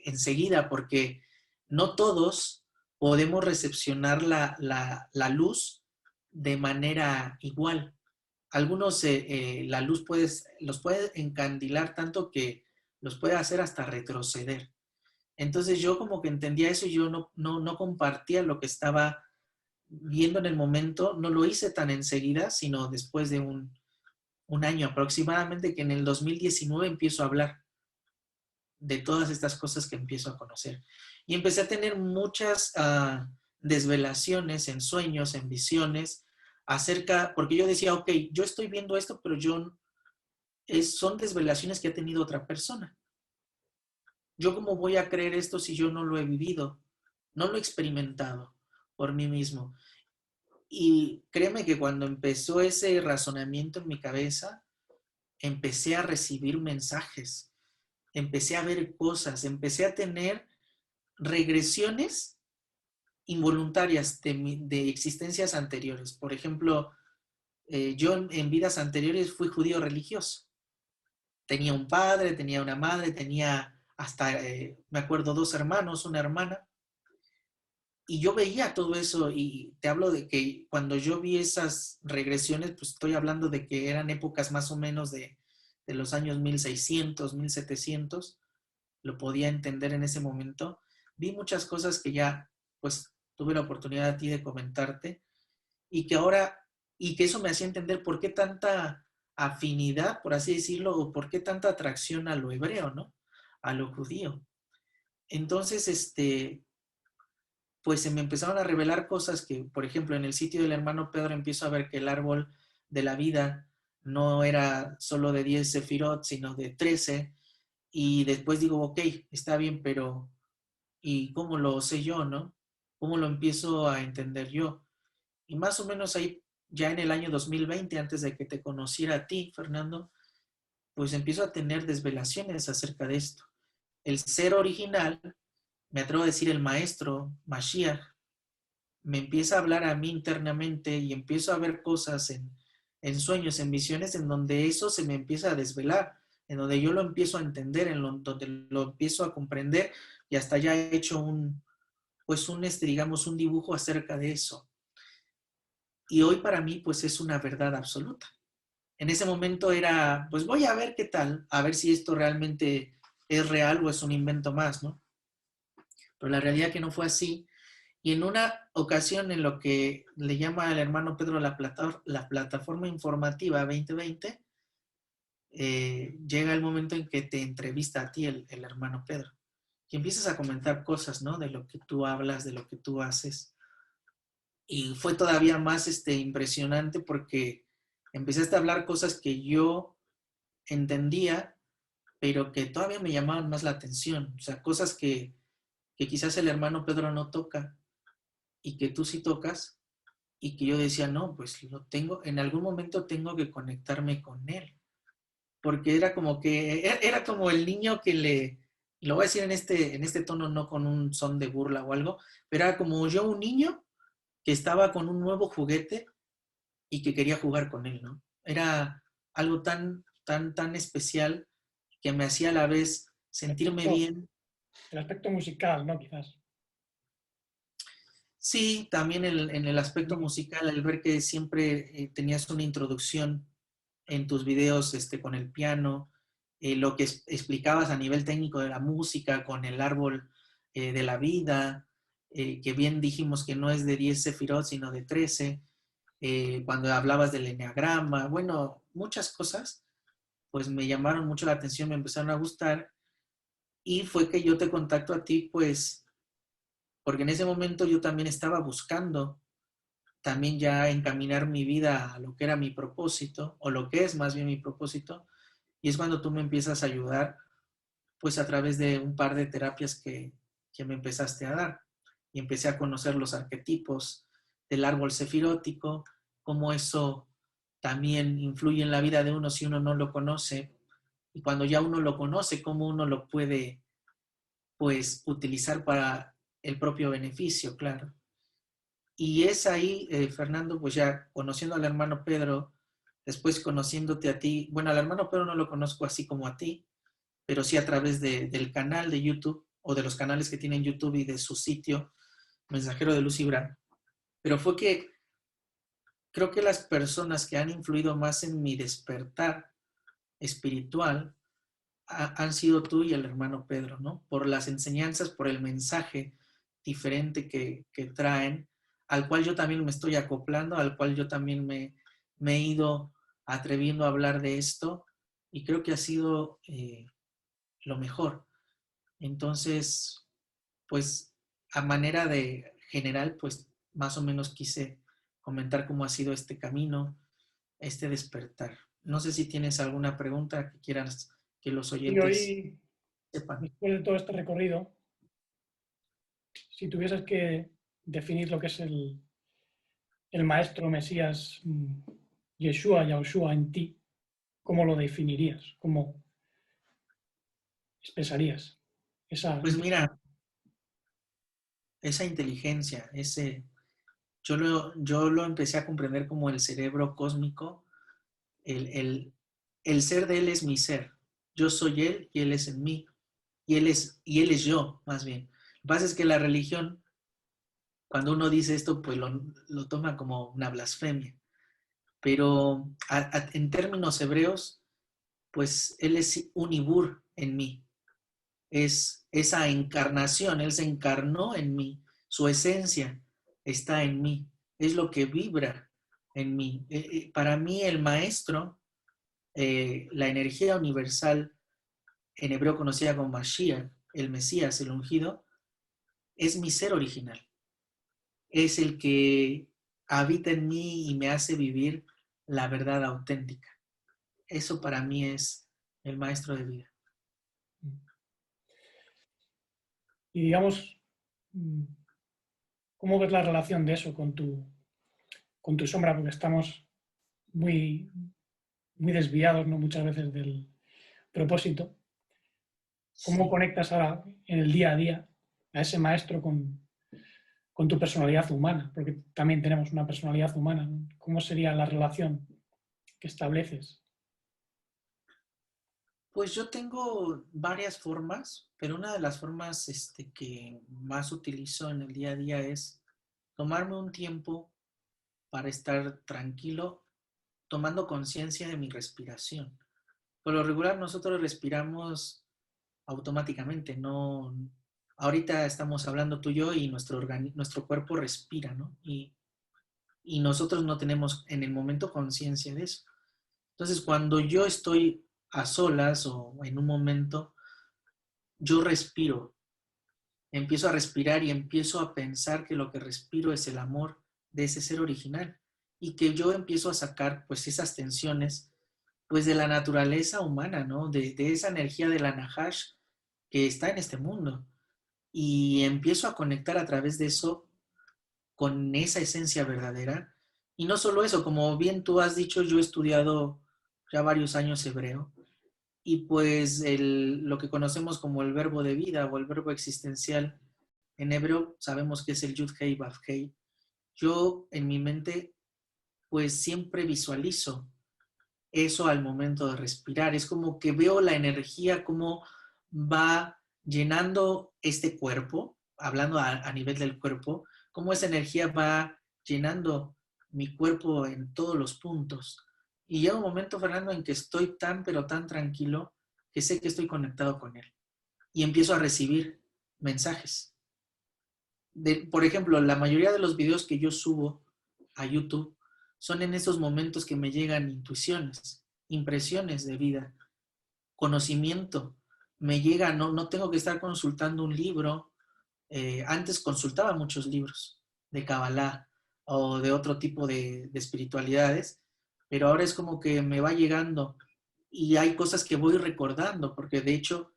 enseguida porque no todos podemos recepcionar la luz de manera igual. Algunos la luz los puede encandilar tanto que los puede hacer hasta retroceder. Entonces yo como que entendía eso y yo no compartía lo que estaba viendo en el momento, no lo hice tan enseguida, sino después de un año aproximadamente, que en el 2019 empiezo a hablar de todas estas cosas que empiezo a conocer. Y empecé a tener muchas desvelaciones en sueños, en visiones, porque yo decía, ok, yo estoy viendo esto, pero son desvelaciones que ha tenido otra persona. ¿Yo cómo voy a creer esto si yo no lo he vivido? No lo he experimentado por mí mismo. Y créeme que cuando empezó ese razonamiento en mi cabeza, empecé a recibir mensajes, empecé a ver cosas, empecé a tener regresiones involuntarias de existencias anteriores. Por ejemplo, yo en vidas anteriores fui judío religioso. Tenía un padre, tenía una madre, tenía hasta, me acuerdo, 2 hermanos, una hermana. Y yo veía todo eso y te hablo de que cuando yo vi esas regresiones, pues estoy hablando de que eran épocas más o menos de los años 1600, 1700, lo podía entender en ese momento. Vi muchas cosas que ya, pues, tuve la oportunidad a ti de comentarte y que ahora, y que eso me hacía entender por qué tanta afinidad, por así decirlo, o por qué tanta atracción a lo hebreo, ¿no? A lo judío. Entonces, pues se me empezaron a revelar cosas que, por ejemplo, en el sitio del hermano Pedro empiezo a ver que el árbol de la vida no era solo de 10 sefirot, sino de 13. Y después digo, ok, está bien, pero ¿y cómo lo sé yo, no? ¿Cómo lo empiezo a entender yo? Y más o menos ahí, ya en el año 2020, antes de que te conociera a ti, Fernando, pues empiezo a tener desvelaciones acerca de esto. El ser original, me atrevo a decir el maestro, Mashiach, me empieza a hablar a mí internamente y empiezo a ver cosas en sueños, en visiones, en donde eso se me empieza a desvelar, en donde yo lo empiezo a entender, donde lo empiezo a comprender y hasta ya he hecho pues digamos, un dibujo acerca de eso. Y hoy para mí, pues es una verdad absoluta. En ese momento era, pues voy a ver qué tal, a ver si esto realmente es real o es un invento más, ¿no? Pero la realidad que no fue así. Y en una ocasión en lo que le llama al hermano Pedro la plataforma informativa 2020, llega el momento en que te entrevista a ti el hermano Pedro. Y empiezas a comentar cosas, ¿no? De lo que tú hablas, de lo que tú haces. Y fue todavía más impresionante porque empezaste a hablar cosas que yo entendía, pero que todavía me llamaban más la atención. O sea, cosas que quizás el hermano Pedro no toca y que tú sí tocas y que yo decía, no, pues lo tengo, en algún momento tengo que conectarme con él. Porque era como que, era como el niño que y lo voy a decir en este tono, no con un son de burla o algo, pero era como yo un niño que estaba con un nuevo juguete y que quería jugar con él, ¿no? Era algo tan especial que me hacía a la vez sentirme bien. El aspecto musical, ¿no? Quizás. Sí, también en el aspecto musical, al ver que siempre tenías una introducción en tus videos con el piano, lo que explicabas a nivel técnico de la música, con el árbol de la vida, que bien dijimos que no es de 10 sefirot, sino de 13, cuando hablabas del eneagrama, bueno, muchas cosas, pues me llamaron mucho la atención, me empezaron a gustar, y fue que yo te contacto a ti, pues, porque en ese momento yo también estaba buscando también ya encaminar mi vida a lo que era mi propósito, o lo que es más bien mi propósito, y es cuando tú me empiezas a ayudar, pues a través de un par de terapias que me empezaste a dar, y empecé a conocer los arquetipos del árbol sefirótico, cómo eso también influye en la vida de uno si uno no lo conoce, y cuando ya uno lo conoce, cómo uno lo puede, pues, utilizar para el propio beneficio, claro. Y es ahí, Fernando, pues ya conociendo al hermano Pedro, después conociéndote a ti, bueno, al hermano Pedro no lo conozco así como a ti, pero sí a través del canal de YouTube o de los canales que tiene en YouTube y de su sitio, Mensajero de Luz y Bran. Pero fue que creo que las personas que han influido más en mi despertar espiritual han sido tú y el hermano Pedro, ¿no? Por las enseñanzas, por el mensaje diferente que traen, al cual yo también me estoy acoplando, al cual yo también me he ido atreviendo a hablar de esto y creo que ha sido lo mejor. Entonces, pues a manera de general, pues más o menos quise comentar cómo ha sido este camino, este despertar. No sé si tienes alguna pregunta que quieras que los Y oyentes hoy, sepan. después de todo este recorrido, si tuvieses que definir lo que es el maestro Mesías Yeshua, Yahushua en ti, ¿cómo lo definirías? ¿Cómo expresarías esa Pues mira, esa inteligencia, yo lo empecé a comprender como el cerebro cósmico, el, el, el ser de él es mi ser. Yo soy él y él es en mí. Y él es yo, más bien. Lo que pasa es que la religión, cuando uno dice esto, pues lo toma como una blasfemia. Pero en términos hebreos, pues él es un ibur en mí. Es esa encarnación, él se encarnó en mí. Su esencia está en mí. Es lo que vibra en mí. Para mí el maestro, la energía universal, en hebreo conocida como Mashiach, el Mesías, el ungido, es mi ser original. Es el que habita en mí y me hace vivir la verdad auténtica. Eso para mí es el maestro de vida. y digamos, ¿cómo ves la relación de eso con tu sombra? Porque estamos muy, muy desviados, ¿no? Muchas veces del propósito. ¿Cómo Sí. conectas ahora en el día a día a ese maestro con tu personalidad humana? Porque también tenemos una personalidad humana, ¿no? ¿Cómo sería la relación que estableces? Pues yo tengo varias formas, pero una de las formas que más utilizo en el día a día es tomarme un tiempo para estar tranquilo, tomando conciencia de mi respiración. Por lo regular nosotros respiramos automáticamente, no. Ahorita estamos hablando tú y yo y nuestro cuerpo respira, ¿no? Y nosotros no tenemos en el momento conciencia de eso. Entonces, cuando yo estoy a solas o en un momento, yo respiro, empiezo a respirar y empiezo a pensar que lo que respiro es el amor de ese ser original y que yo empiezo a sacar pues esas tensiones pues de la naturaleza humana, ¿no? De esa energía de la Nahash que está en este mundo. Y empiezo a conectar a través de eso con esa esencia verdadera. Y no solo eso, como bien tú has dicho, yo he estudiado ya varios años hebreo y pues lo que conocemos como el verbo de vida o el verbo existencial en hebreo sabemos que es el Yud Hei Vav Hei. Yo en mi mente pues siempre visualizo eso al momento de respirar. Es como que veo la energía, cómo va llenando este cuerpo, hablando a nivel del cuerpo, cómo esa energía va llenando mi cuerpo en todos los puntos. Y llega un momento, Fernando, en que estoy tan, pero tan tranquilo que sé que estoy conectado con él. Y empiezo a recibir mensajes. Por ejemplo, la mayoría de los videos que yo subo a YouTube son en esos momentos que me llegan intuiciones, impresiones de vida, conocimiento. Me llega, no tengo que estar consultando un libro. Antes consultaba muchos libros de Kabbalah o de otro tipo de espiritualidades, pero ahora es como que me va llegando y hay cosas que voy recordando, porque de hecho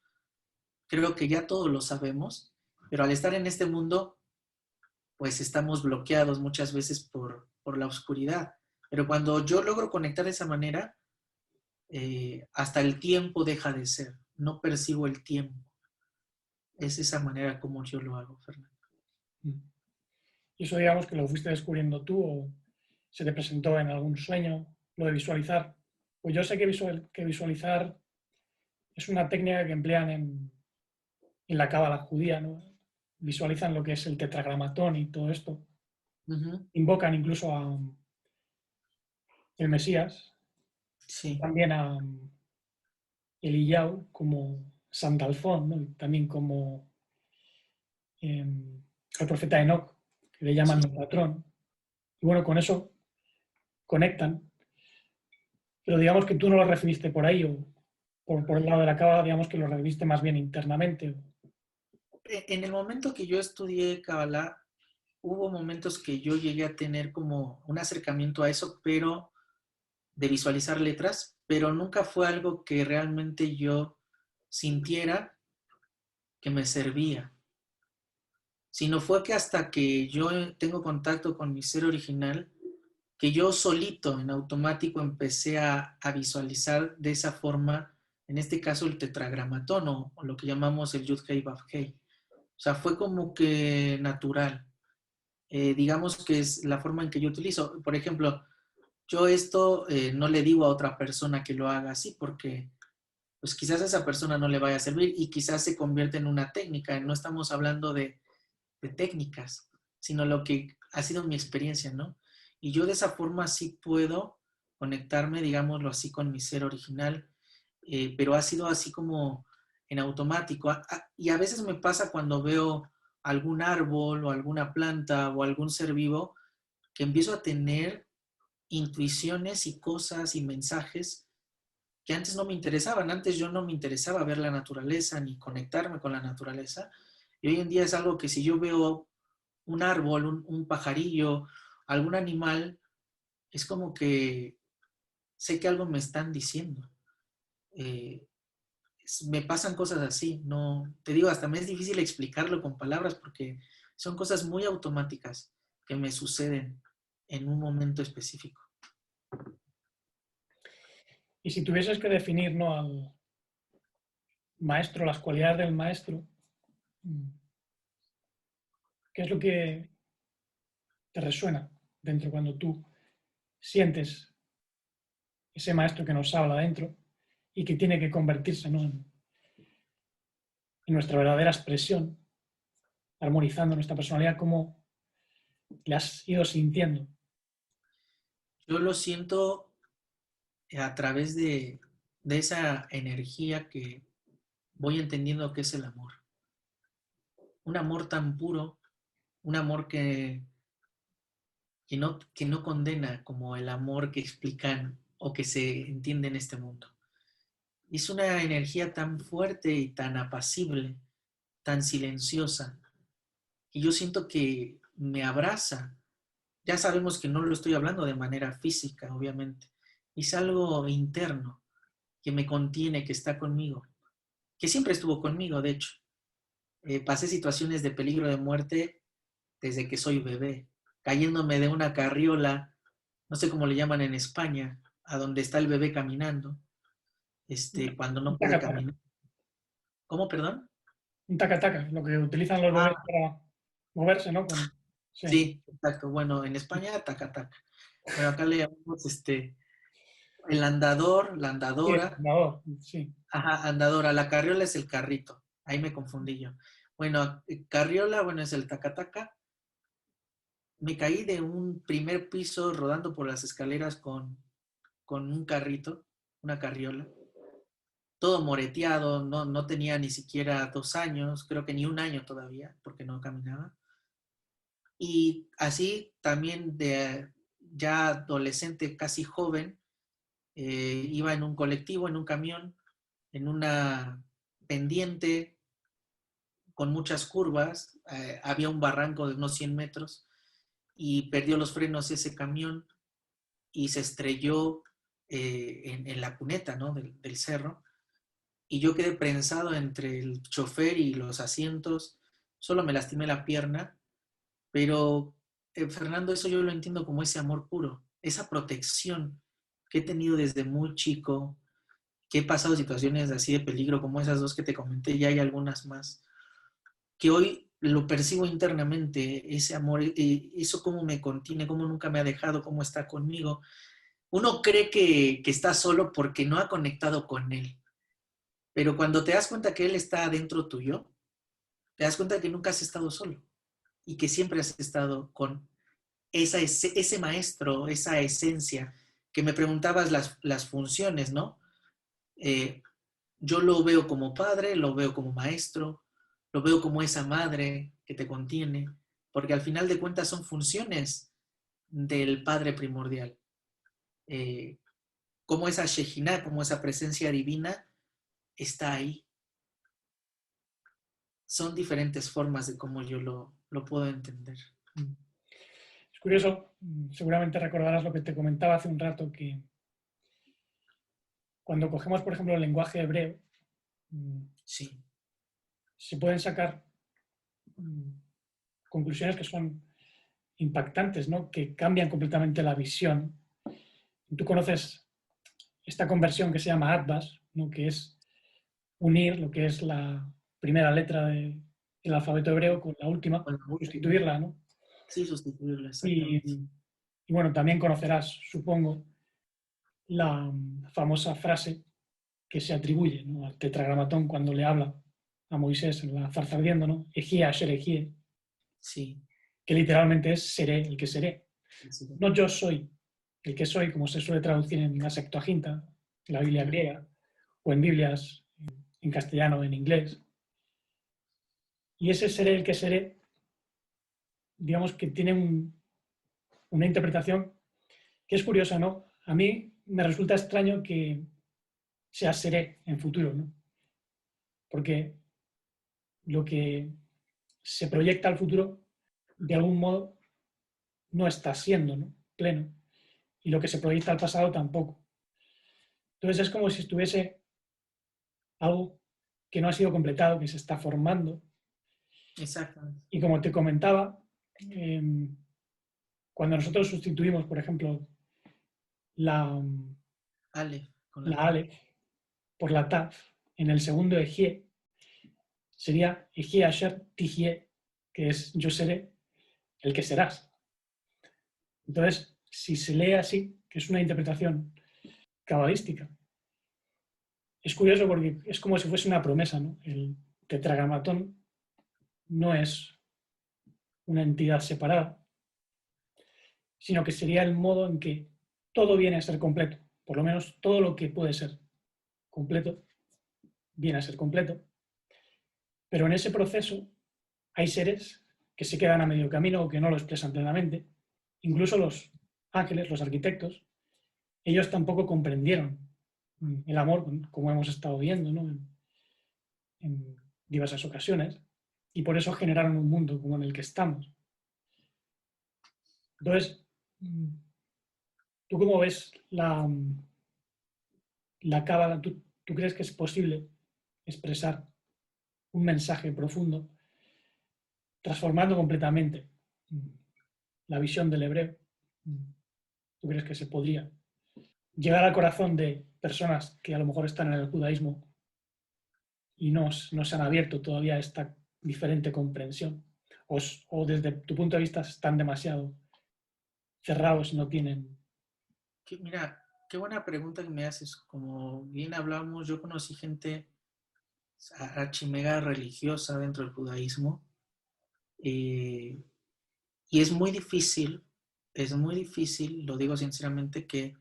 creo que ya todos lo sabemos, pero al estar en este mundo pues estamos bloqueados muchas veces por la oscuridad. Pero cuando yo logro conectar de esa manera, hasta el tiempo deja de ser. No percibo el tiempo. Es esa manera como yo lo hago, Fernando. Y eso digamos que lo fuiste descubriendo tú o se te presentó en algún sueño, lo de visualizar. Pues yo sé que visualizar es una técnica que emplean en la cábala judía, ¿no? Visualizan lo que es el tetragramatón y todo esto. Ujú. Invocan incluso a el Mesías, Sí, también a Eliyahu como Sandalfón, ¿no? Y también como al profeta Enoch, que le llaman sí. el patrón. Y bueno, con eso conectan, pero digamos que tú no lo recibiste por ahí o por el lado de la cábala, digamos que lo recibiste más bien internamente. En el momento que yo estudié Kabbalah, hubo momentos que yo llegué a tener como un acercamiento a eso, pero de visualizar letras, pero nunca fue algo que realmente yo sintiera que me servía, sino fue que hasta que yo tengo contacto con mi ser original, que yo solito, en automático, empecé a visualizar de esa forma, en este caso el tetragramatón o lo que llamamos el Yud Hei Vav Hei. O sea, fue como que natural. Digamos que es la forma en que yo utilizo. Por ejemplo, yo esto no le digo a otra persona que lo haga así porque pues quizás a esa persona no le vaya a servir y quizás se convierte en una técnica. No estamos hablando de técnicas, sino lo que ha sido mi experiencia, ¿no? Y yo de esa forma sí puedo conectarme, digámoslo así, con mi ser original, pero ha sido así como en automático. Y a veces me pasa cuando veo algún árbol o alguna planta o algún ser vivo que empiezo a tener intuiciones y cosas y mensajes que antes no me interesaban. Antes yo no me interesaba ver la naturaleza ni conectarme con la naturaleza. Y hoy en día es algo que si yo veo un árbol, un pajarillo, algún animal, es como que sé que algo me están diciendo. Eh, Me pasan cosas así, no, te digo, hasta me es difícil explicarlo con palabras porque son cosas muy automáticas que me suceden en un momento específico. Y si tuvieses que definir, ¿no?, al maestro, las cualidades del maestro, ¿qué es lo que te resuena dentro cuando tú sientes ese maestro que nos habla dentro? y que tiene que convertirse, ¿no?, en nuestra verdadera expresión, armonizando nuestra personalidad, ¿cómo le has ido sintiendo? Yo lo siento a través de esa energía que voy entendiendo que es el amor. Un amor tan puro, un amor que no condena como el amor que explican o que se entiende en este mundo. Es una energía tan fuerte y tan apacible, tan silenciosa, y yo siento que me abraza. Ya sabemos que no lo estoy hablando de manera física, obviamente. Es algo interno que me contiene, que está conmigo, que siempre estuvo conmigo, de hecho. Pasé situaciones de peligro de muerte desde que soy bebé, cayéndome de una carriola, no sé cómo le llaman en España, a donde está el bebé caminando, cuando Un no puede taca-taca, caminar. ¿Cómo, perdón? un taca-taca, lo que utilizan los bebés Ah, para moverse, ¿no? Sí, sí, exacto. Bueno, en España, taca, taca. Bueno, acá le llamamos el andador, la sí, andadora. sí. Ajá, andadora. La carriola es el carrito. Ahí me confundí yo. Bueno, carriola, bueno, es el taca-taca. Me caí de un primer piso rodando por las escaleras con un carrito, una carriola. Todo moreteado, no tenía ni siquiera 2 años, creo que ni un año todavía, porque no caminaba. Y así también de ya adolescente, casi joven, iba en un colectivo, en un camión, en una pendiente con muchas curvas, había un barranco de unos 100 metros y perdió los frenos ese camión y se estrelló en la cuneta, ¿no?, del cerro. Y yo quedé prensado entre el chofer y los asientos, solo me lastimé la pierna, pero Fernando, eso yo lo entiendo como ese amor puro, esa protección que he tenido desde muy chico, que he pasado situaciones así de peligro como esas dos que te comenté, y hay algunas más, que hoy lo percibo internamente, ese amor, eso cómo me contiene, cómo nunca me ha dejado, cómo está conmigo. Uno cree que está solo porque no ha conectado con él, pero cuando te das cuenta que él está dentro tuyo, te das cuenta que nunca has estado solo y que siempre has estado con ese maestro, esa esencia, que me preguntabas las funciones, ¿no? Eh, yo lo veo como padre, lo veo como maestro, lo veo como esa madre que te contiene, porque al final de cuentas son funciones del Padre primordial. Eh, como esa Shejinah, como esa presencia divina está ahí. Son diferentes formas de cómo yo lo puedo entender. Es curioso, seguramente recordarás lo que te comentaba hace un rato, que cuando cogemos, por ejemplo, el lenguaje hebreo, Sí, se pueden sacar mm, conclusiones que son impactantes, ¿no?, que cambian completamente la visión. Tú conoces esta conversión que se llama Atbas, ¿no?, que es unir lo que es la primera letra del alfabeto hebreo con la última, con la última. sustituirla, ¿no? Sí, sustituirlo, Y, exactamente. y bueno, también conocerás, supongo, la famosa frase que se atribuye, ¿no?, al tetragramatón cuando le habla a Moisés en la zarza ardiendo, ¿no? Ejie asher ejie, Sí, que literalmente es seré el que seré. sí. No yo soy el que soy, como se suele traducir en la Septuaginta, en la Biblia griega, o en Biblias en castellano o en inglés. Y ese seré el que seré, digamos que tiene una interpretación que es curiosa, ¿no? A mí me resulta extraño que sea seré en futuro, ¿no? Porque lo que se proyecta al futuro, de algún modo, no está siendo, ¿no?, pleno. Y lo que se proyecta al pasado tampoco. Entonces es como si estuviese algo que no ha sido completado, que se está formando. Exactamente. Y como te comentaba, eh, cuando nosotros sustituimos, por ejemplo, la, Ale, con la la T. Aleph por la Taf, en el segundo Ejie, sería Ejie Asher Tijie, que es yo seré el que serás. Entonces, si se lee así, que es una interpretación cabalística, es curioso porque es como si fuese una promesa, ¿no? El tetragramatón no es una entidad separada, sino que sería el modo en que todo viene a ser completo, por lo menos todo lo que puede ser completo viene a ser completo, pero en ese proceso hay seres que se quedan a medio camino o que no lo expresan plenamente. Incluso los ángeles, los arquitectos, ellos tampoco comprendieron el amor, como hemos estado viendo, ¿no? en diversas ocasiones, y por eso generaron un mundo como en el que estamos. Entonces, ¿tú cómo ves la cábala? ¿Tú crees que es posible expresar un mensaje profundo, transformando completamente la visión del hebreo? ¿Tú crees que se podría llegar al corazón de personas que a lo mejor están en el judaísmo y no se han abierto todavía a esta diferente comprensión? O desde tu punto de vista están demasiado cerrados y no tienen... Mira, qué buena pregunta que me haces. Como bien hablamos, yo conocí gente archimega religiosa dentro del judaísmo, y es muy difícil, lo digo sinceramente, que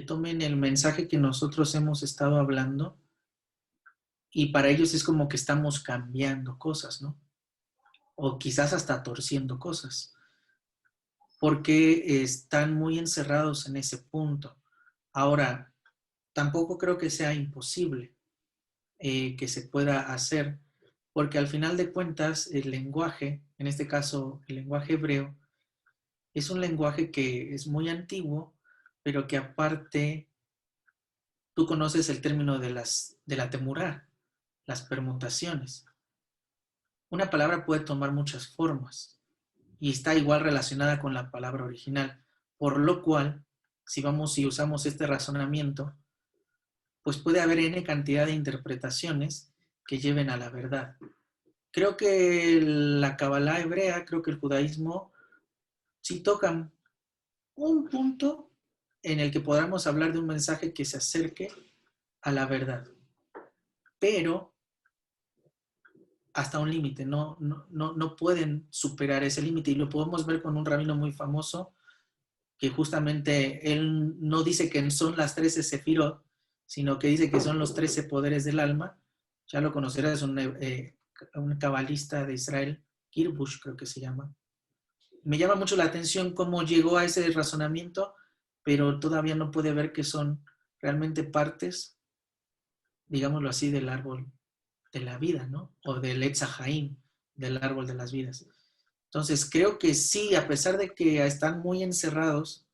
tomen el mensaje que nosotros hemos estado hablando y para ellos es como que estamos cambiando cosas, ¿no? O quizás hasta torciendo cosas, porque están muy encerrados en ese punto. Ahora, tampoco creo que sea imposible que se pueda hacer, porque al final de cuentas el lenguaje, en este caso el lenguaje hebreo, es un lenguaje que es muy antiguo, pero que aparte tú conoces el término de la temurá, las permutaciones. Una palabra puede tomar muchas formas y está igual relacionada con la palabra original, por lo cual, si vamos y usamos este razonamiento, pues puede haber n cantidad de interpretaciones que lleven a la verdad. Creo que la Kabbalah hebrea, creo que el judaísmo, sí tocan un punto en el que podamos hablar de un mensaje que se acerque a la verdad, pero hasta un límite, no pueden superar ese límite y lo podemos ver con un rabino muy famoso que justamente él no dice que son las 13 sefirot, sino que dice que son los 13 poderes del alma. Ya lo conocerás, un cabalista de Israel, Kirbush creo que se llama. Me llama mucho la atención cómo llegó a ese razonamiento, pero todavía no puede ver que son realmente partes, digámoslo así, del árbol de la vida, ¿no? O del Etz HaHaim, del árbol de las vidas. Entonces, creo que sí, a pesar de que están muy encerrados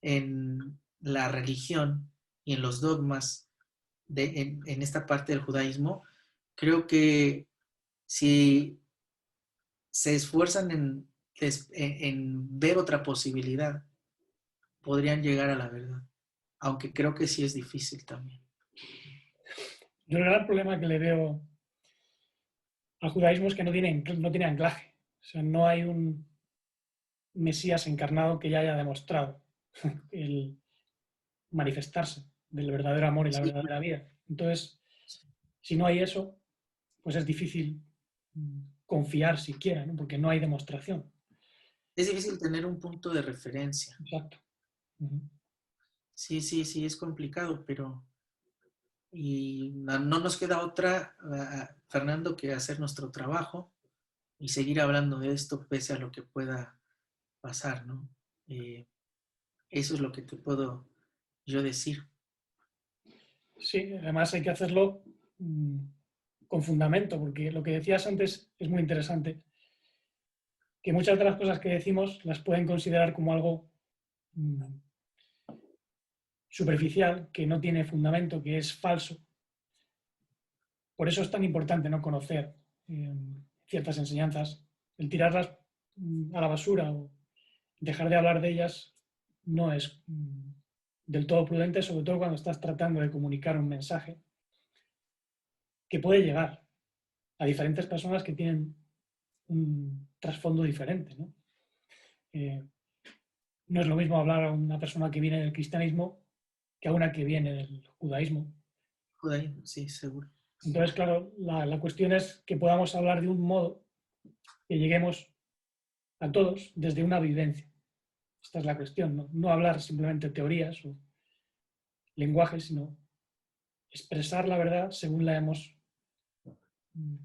en la religión y en los dogmas en esta parte del judaísmo, creo que si se esfuerzan en ver otra posibilidad, podrían llegar a la verdad, aunque creo que sí es difícil también. Yo el gran problema que le veo al judaísmo es que no tiene anclaje. O sea, no hay un Mesías encarnado que ya haya demostrado el manifestarse del verdadero amor y la Sí, verdadera vida. Entonces, si no hay eso, pues es difícil confiar siquiera, ¿no? Porque no hay demostración. es difícil tener un punto de referencia. Exacto. Uh-huh. Sí, es complicado, pero y no nos queda otra, Fernando, que hacer nuestro trabajo y seguir hablando de esto pese a lo que pueda pasar, ¿no? Eso es lo que te puedo yo decir. Sí, además hay que hacerlo con fundamento, porque lo que decías antes es muy interesante, que muchas de las cosas que decimos las pueden considerar como algo superficial, que no tiene fundamento, que es falso. Por eso es tan importante no conocer ciertas enseñanzas. El tirarlas a la basura o dejar de hablar de ellas no es del todo prudente, sobre todo cuando estás tratando de comunicar un mensaje que puede llegar a diferentes personas que tienen un trasfondo diferente, ¿no? No es lo mismo hablar a una persona que viene del cristianismo que a una que viene del judaísmo, Puede ir, sí, seguro. Entonces, claro, la cuestión es que podamos hablar de un modo que lleguemos a todos desde una vivencia. Esta es la cuestión, ¿no? No hablar simplemente teorías o lenguajes, sino expresar la verdad según la hemos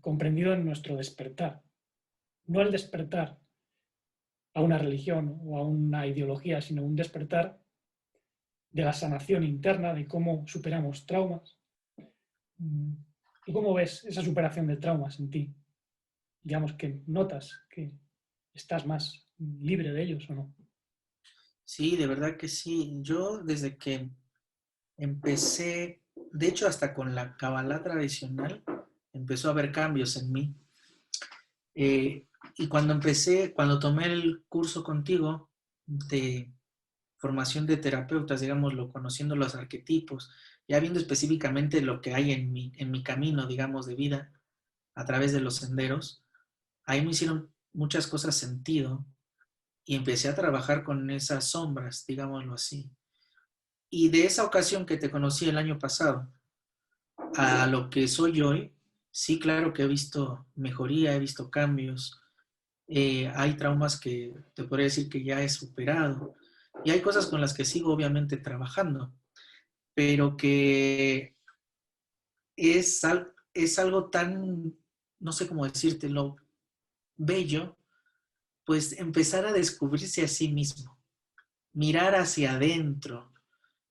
comprendido en nuestro despertar. No el despertar a una religión o a una ideología, sino un despertar de la sanación interna, de cómo superamos traumas. ¿Tú cómo ves esa superación de traumas en ti? Digamos que notas que estás más libre de ellos o no. Sí, de verdad que sí. Yo desde que empecé, de hecho hasta con la Kabbalah tradicional, empezó a haber cambios en mí. Y cuando tomé el curso contigo de formación de terapeutas, digámoslo, conociendo los arquetipos, ya viendo específicamente lo que hay en mi camino, digamos, de vida a través de los senderos, ahí me hicieron muchas cosas sentido y empecé a trabajar con esas sombras, digámoslo así. Y de esa ocasión que te conocí el año pasado a lo que soy hoy, sí, claro que he visto mejoría, he visto cambios. Hay traumas que te podría decir que ya he superado y hay cosas con las que sigo obviamente trabajando, pero que es algo tan, no sé cómo decírtelo, bello, pues empezar a descubrirse a sí mismo, mirar hacia adentro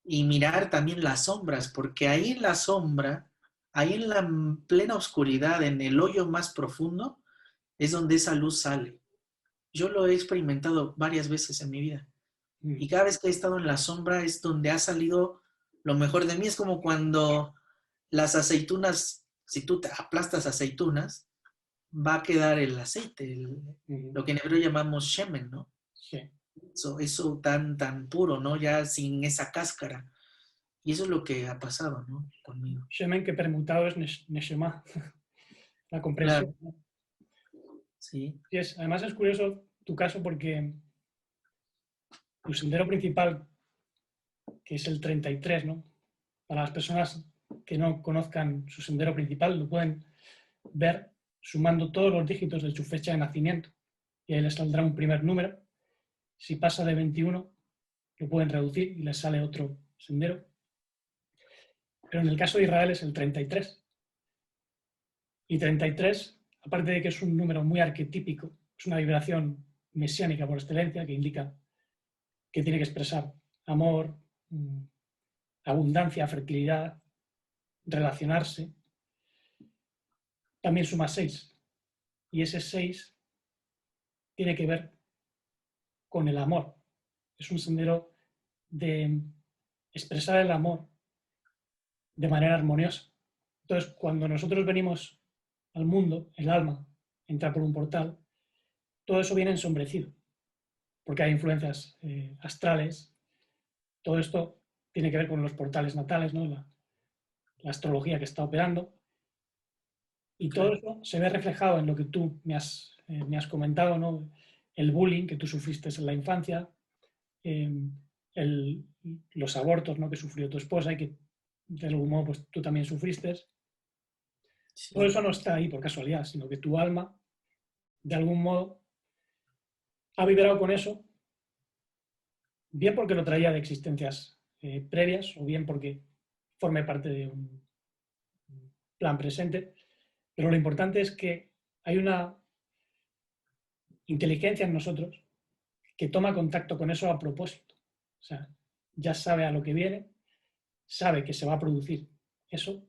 y mirar también las sombras, porque ahí en la sombra, ahí en la plena oscuridad, en el hoyo más profundo, es donde esa luz sale. Yo lo he experimentado varias veces en mi vida. Y cada vez que he estado en la sombra es donde ha salido lo mejor de mí. Es como cuando las aceitunas, si tú te aplastas aceitunas, va a quedar el aceite, lo que en hebreo llamamos shemen, ¿no? Sí. Eso tan, tan puro, ¿no? Ya sin esa cáscara. Y eso es lo que ha pasado, ¿no? Conmigo. Shemen que permutado es Neshama, la comprensión. Claro, sí. Y además es curioso tu caso porque tu sendero principal, que es el 33, ¿no? Para las personas que no conozcan su sendero principal, lo pueden ver sumando todos los dígitos de su fecha de nacimiento y ahí les saldrá un primer número. Si pasa de 21, lo pueden reducir y les sale otro sendero. Pero en el caso de Israel es el 33. Y 33, aparte de que es un número muy arquetípico, es una vibración mesiánica por excelencia que indica que tiene que expresar amor, abundancia, fertilidad, relacionarse. También suma 6. Y ese 6 tiene que ver con el amor. Es un sendero de expresar el amor de manera armoniosa. Entonces, cuando nosotros venimos al mundo, el alma entra por un portal, todo eso viene ensombrecido, porque hay influencias astrales. Todo esto tiene que ver con los portales natales, ¿no? La astrología que está operando, y todo Claro. eso se ve reflejado en lo que tú me has comentado, ¿no? El bullying que tú sufriste en la infancia, eh, los abortos, ¿no? Que sufrió tu esposa y que de algún modo pues, tú también sufriste. Todo Sí. eso no está ahí por casualidad, sino que tu alma, de algún modo, ha vibrado con eso, bien porque lo traía de existencias previas o bien porque forme parte de un plan presente, pero lo importante es que hay una inteligencia en nosotros que toma contacto con eso a propósito. O sea, ya sabe a lo que viene, sabe que se va a producir eso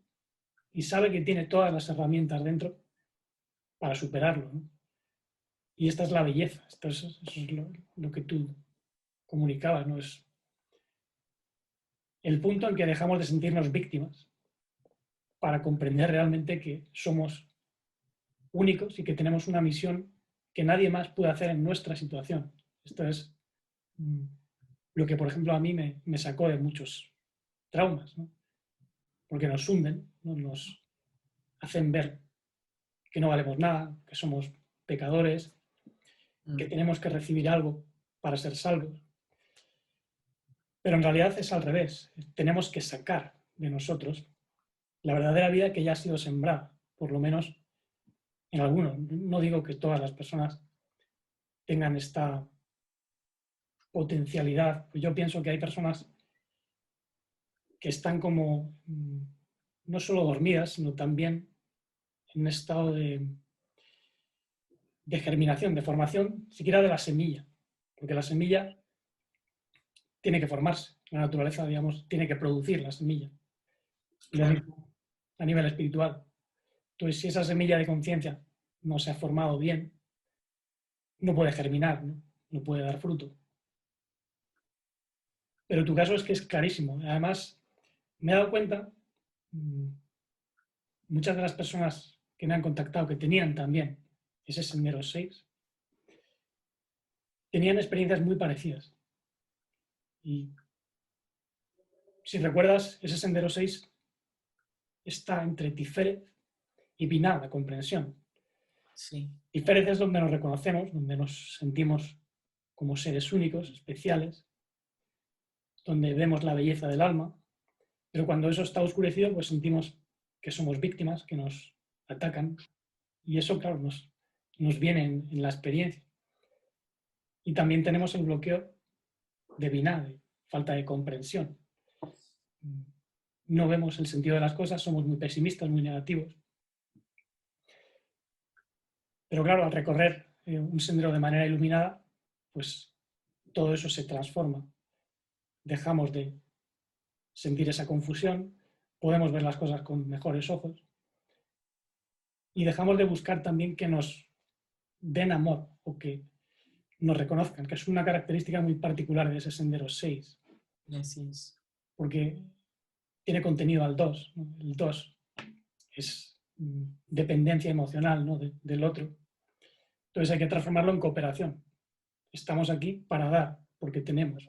y sabe que tiene todas las herramientas dentro para superarlo, ¿no? Y esta es la belleza, eso es lo que tú comunicabas, ¿no? Es el punto en que dejamos de sentirnos víctimas para comprender realmente que somos únicos y que tenemos una misión que nadie más puede hacer en nuestra situación. Esto es lo que, por ejemplo, a mí me sacó de muchos traumas, ¿no? Porque nos hunden, ¿no? Nos hacen ver que no valemos nada, que somos pecadores, que tenemos que recibir algo para ser salvos. Pero en realidad es al revés. Tenemos que sacar de nosotros la verdadera vida que ya ha sido sembrada, por lo menos en algunos. No digo que todas las personas tengan esta potencialidad. Yo pienso que hay personas que están como no solo dormidas, sino también en un estado de germinación, de formación, siquiera de la semilla, porque la semilla tiene que formarse, la naturaleza, digamos, tiene que producir la semilla. Y lo Claro, mismo a nivel espiritual. Entonces, si esa semilla de conciencia no se ha formado bien, no puede germinar, ¿no? No puede dar fruto. Pero tu caso es que es clarísimo. Además, me he dado cuenta, muchas de las personas que me han contactado, que tenían también ese sendero 6, tenían experiencias muy parecidas. Y si recuerdas, ese sendero 6 está entre Tiferet y Binah, la comprensión. sí, Tiferet es donde nos reconocemos, donde nos sentimos como seres únicos, especiales, donde vemos la belleza del alma, pero cuando eso está oscurecido, pues sentimos que somos víctimas, que nos atacan, y eso, claro, nos viene en la experiencia. Y también tenemos el bloqueo de Binah, de falta de comprensión. No vemos el sentido de las cosas, somos muy pesimistas, muy negativos. Pero claro, al recorrer un sendero de manera iluminada, pues todo eso se transforma. Dejamos de sentir esa confusión, podemos ver las cosas con mejores ojos y dejamos de buscar también que nos den amor o que nos reconozcan, que es una característica muy particular de ese sendero 6, así es. porque tiene contenido al 2, ¿no? El 2 es dependencia emocional, ¿no? Del otro. Entonces hay que transformarlo en cooperación. Estamos aquí para dar, porque tenemos,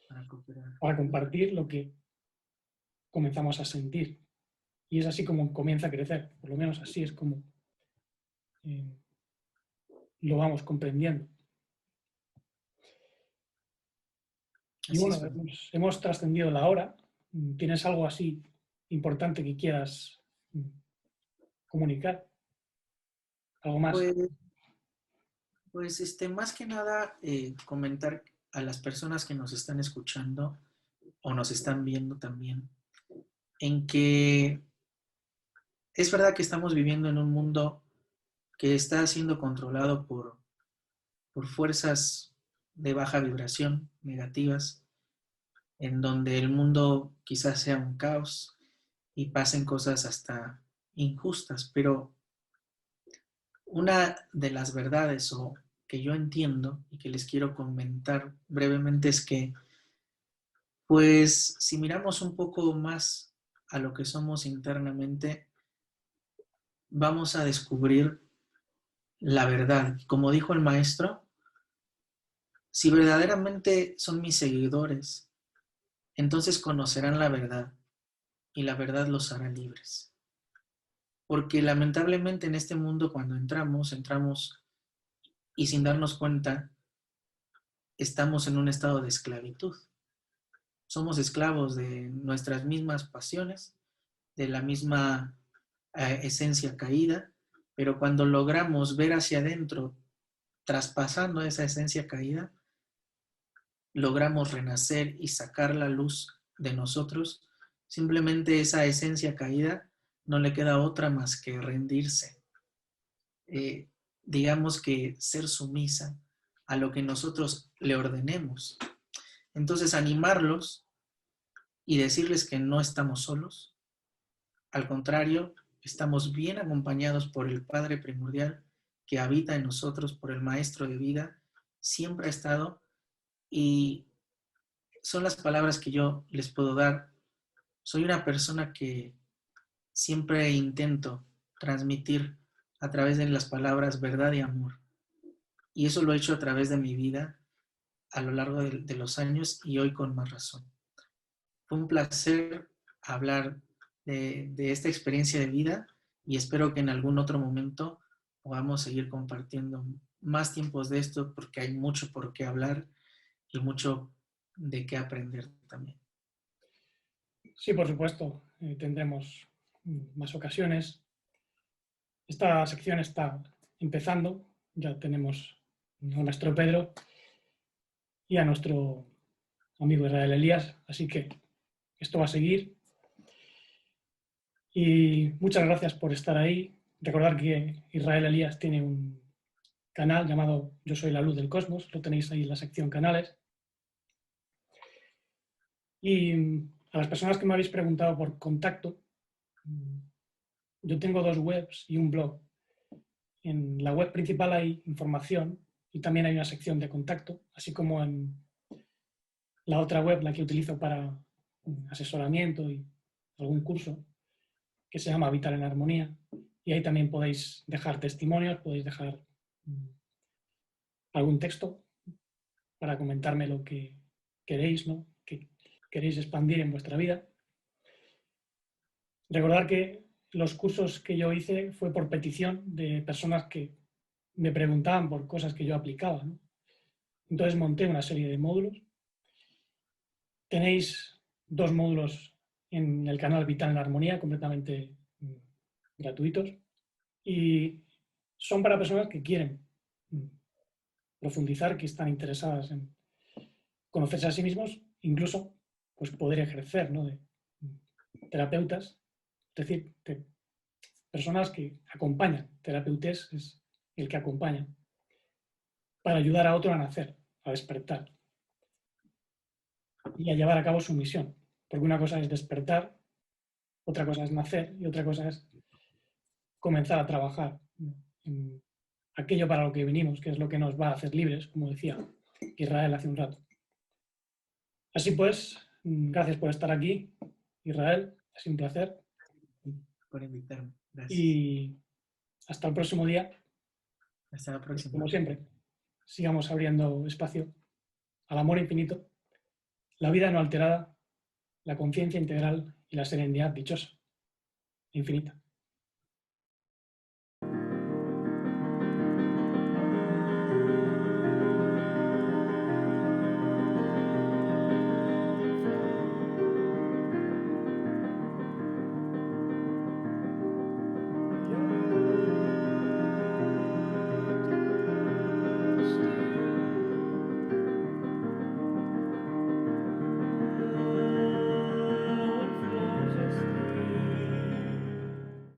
Para cooperar. para compartir lo que comenzamos a sentir. Y es así como comienza a crecer, por lo menos así es como eh, lo vamos comprendiendo. Y Así bueno, es, Fernando. hemos trascendido la hora. ¿Tienes algo así importante que quieras comunicar? ¿Algo más? Pues, más que nada, comentar a las personas que nos están escuchando o nos están viendo también, en que es verdad que estamos viviendo en un mundo que está siendo controlado por fuerzas de baja vibración, negativas, en donde el mundo quizás sea un caos y pasen cosas hasta injustas, pero una de las verdades o que yo entiendo y que les quiero comentar brevemente es que, pues, si miramos un poco más a lo que somos internamente, vamos a descubrir la verdad. Como dijo el maestro, si verdaderamente son mis seguidores, entonces conocerán la verdad y la verdad los hará libres. Porque lamentablemente en este mundo cuando entramos y sin darnos cuenta, estamos en un estado de esclavitud. Somos esclavos de nuestras mismas pasiones, de la misma esencia caída, pero cuando logramos ver hacia adentro, traspasando esa esencia caída, logramos renacer y sacar la luz de nosotros, simplemente esa esencia caída no le queda otra más que rendirse. Eh, digamos que ser sumisa a lo que nosotros le ordenemos. Entonces, animarlos y decirles que no estamos solos. Al contrario, estamos bien acompañados por el Padre primordial que habita en nosotros, por el Maestro de vida, siempre ha estado y son las palabras que yo les puedo dar. Soy una persona que siempre intento transmitir a través de las palabras verdad y amor. Y eso lo he hecho a través de mi vida a lo largo de los años y hoy con más razón. Fue un placer hablar de esta experiencia de vida y espero que en algún otro momento podamos seguir compartiendo más tiempos de esto porque hay mucho por qué hablar y mucho de qué aprender también. Sí, por supuesto, tendremos más ocasiones. Esta sección está empezando, ya tenemos a nuestro Pedro y a nuestro amigo Israel Elías, así que esto va a seguir. Y muchas gracias por estar ahí. Recordar que Israel Elías tiene un canal llamado Yo soy la luz del cosmos, lo tenéis ahí en la sección canales. Y a las personas que me habéis preguntado por contacto, yo tengo 2 webs y un blog. En la web principal hay información y también hay una sección de contacto, así como en la otra web, la que utilizo para asesoramiento y algún curso, que se llama Habitar en Armonía. Y ahí también podéis dejar testimonios, podéis dejar algún texto para comentarme lo que queréis, ¿no? Que queréis expandir en vuestra vida. Recordar que los cursos que yo hice fue por petición de personas que me preguntaban por cosas que yo aplicaba, ¿no? Entonces monté una serie de módulos. Tenéis 2 módulos en el canal Vital en Armonía, completamente gratuitos, y son para personas que quieren profundizar, que están interesadas en conocerse a sí mismos, incluso pues, poder ejercer, ¿no? de terapeutas, es decir, personas que acompañan. Terapeutes es el que acompaña para ayudar a otro a nacer, a despertar y a llevar a cabo su misión. Porque una cosa es despertar, otra cosa es nacer y otra cosa es comenzar a trabajar en aquello para lo que venimos, que es lo que nos va a hacer libres, como decía Israel hace un rato. Así pues, gracias por estar aquí, Israel, ha sido un placer. Por invitarme. Gracias. Y hasta el próximo día. Hasta la próxima. Como siempre, sigamos abriendo espacio al amor infinito, la vida no alterada, la conciencia integral y la serenidad dichosa, infinita.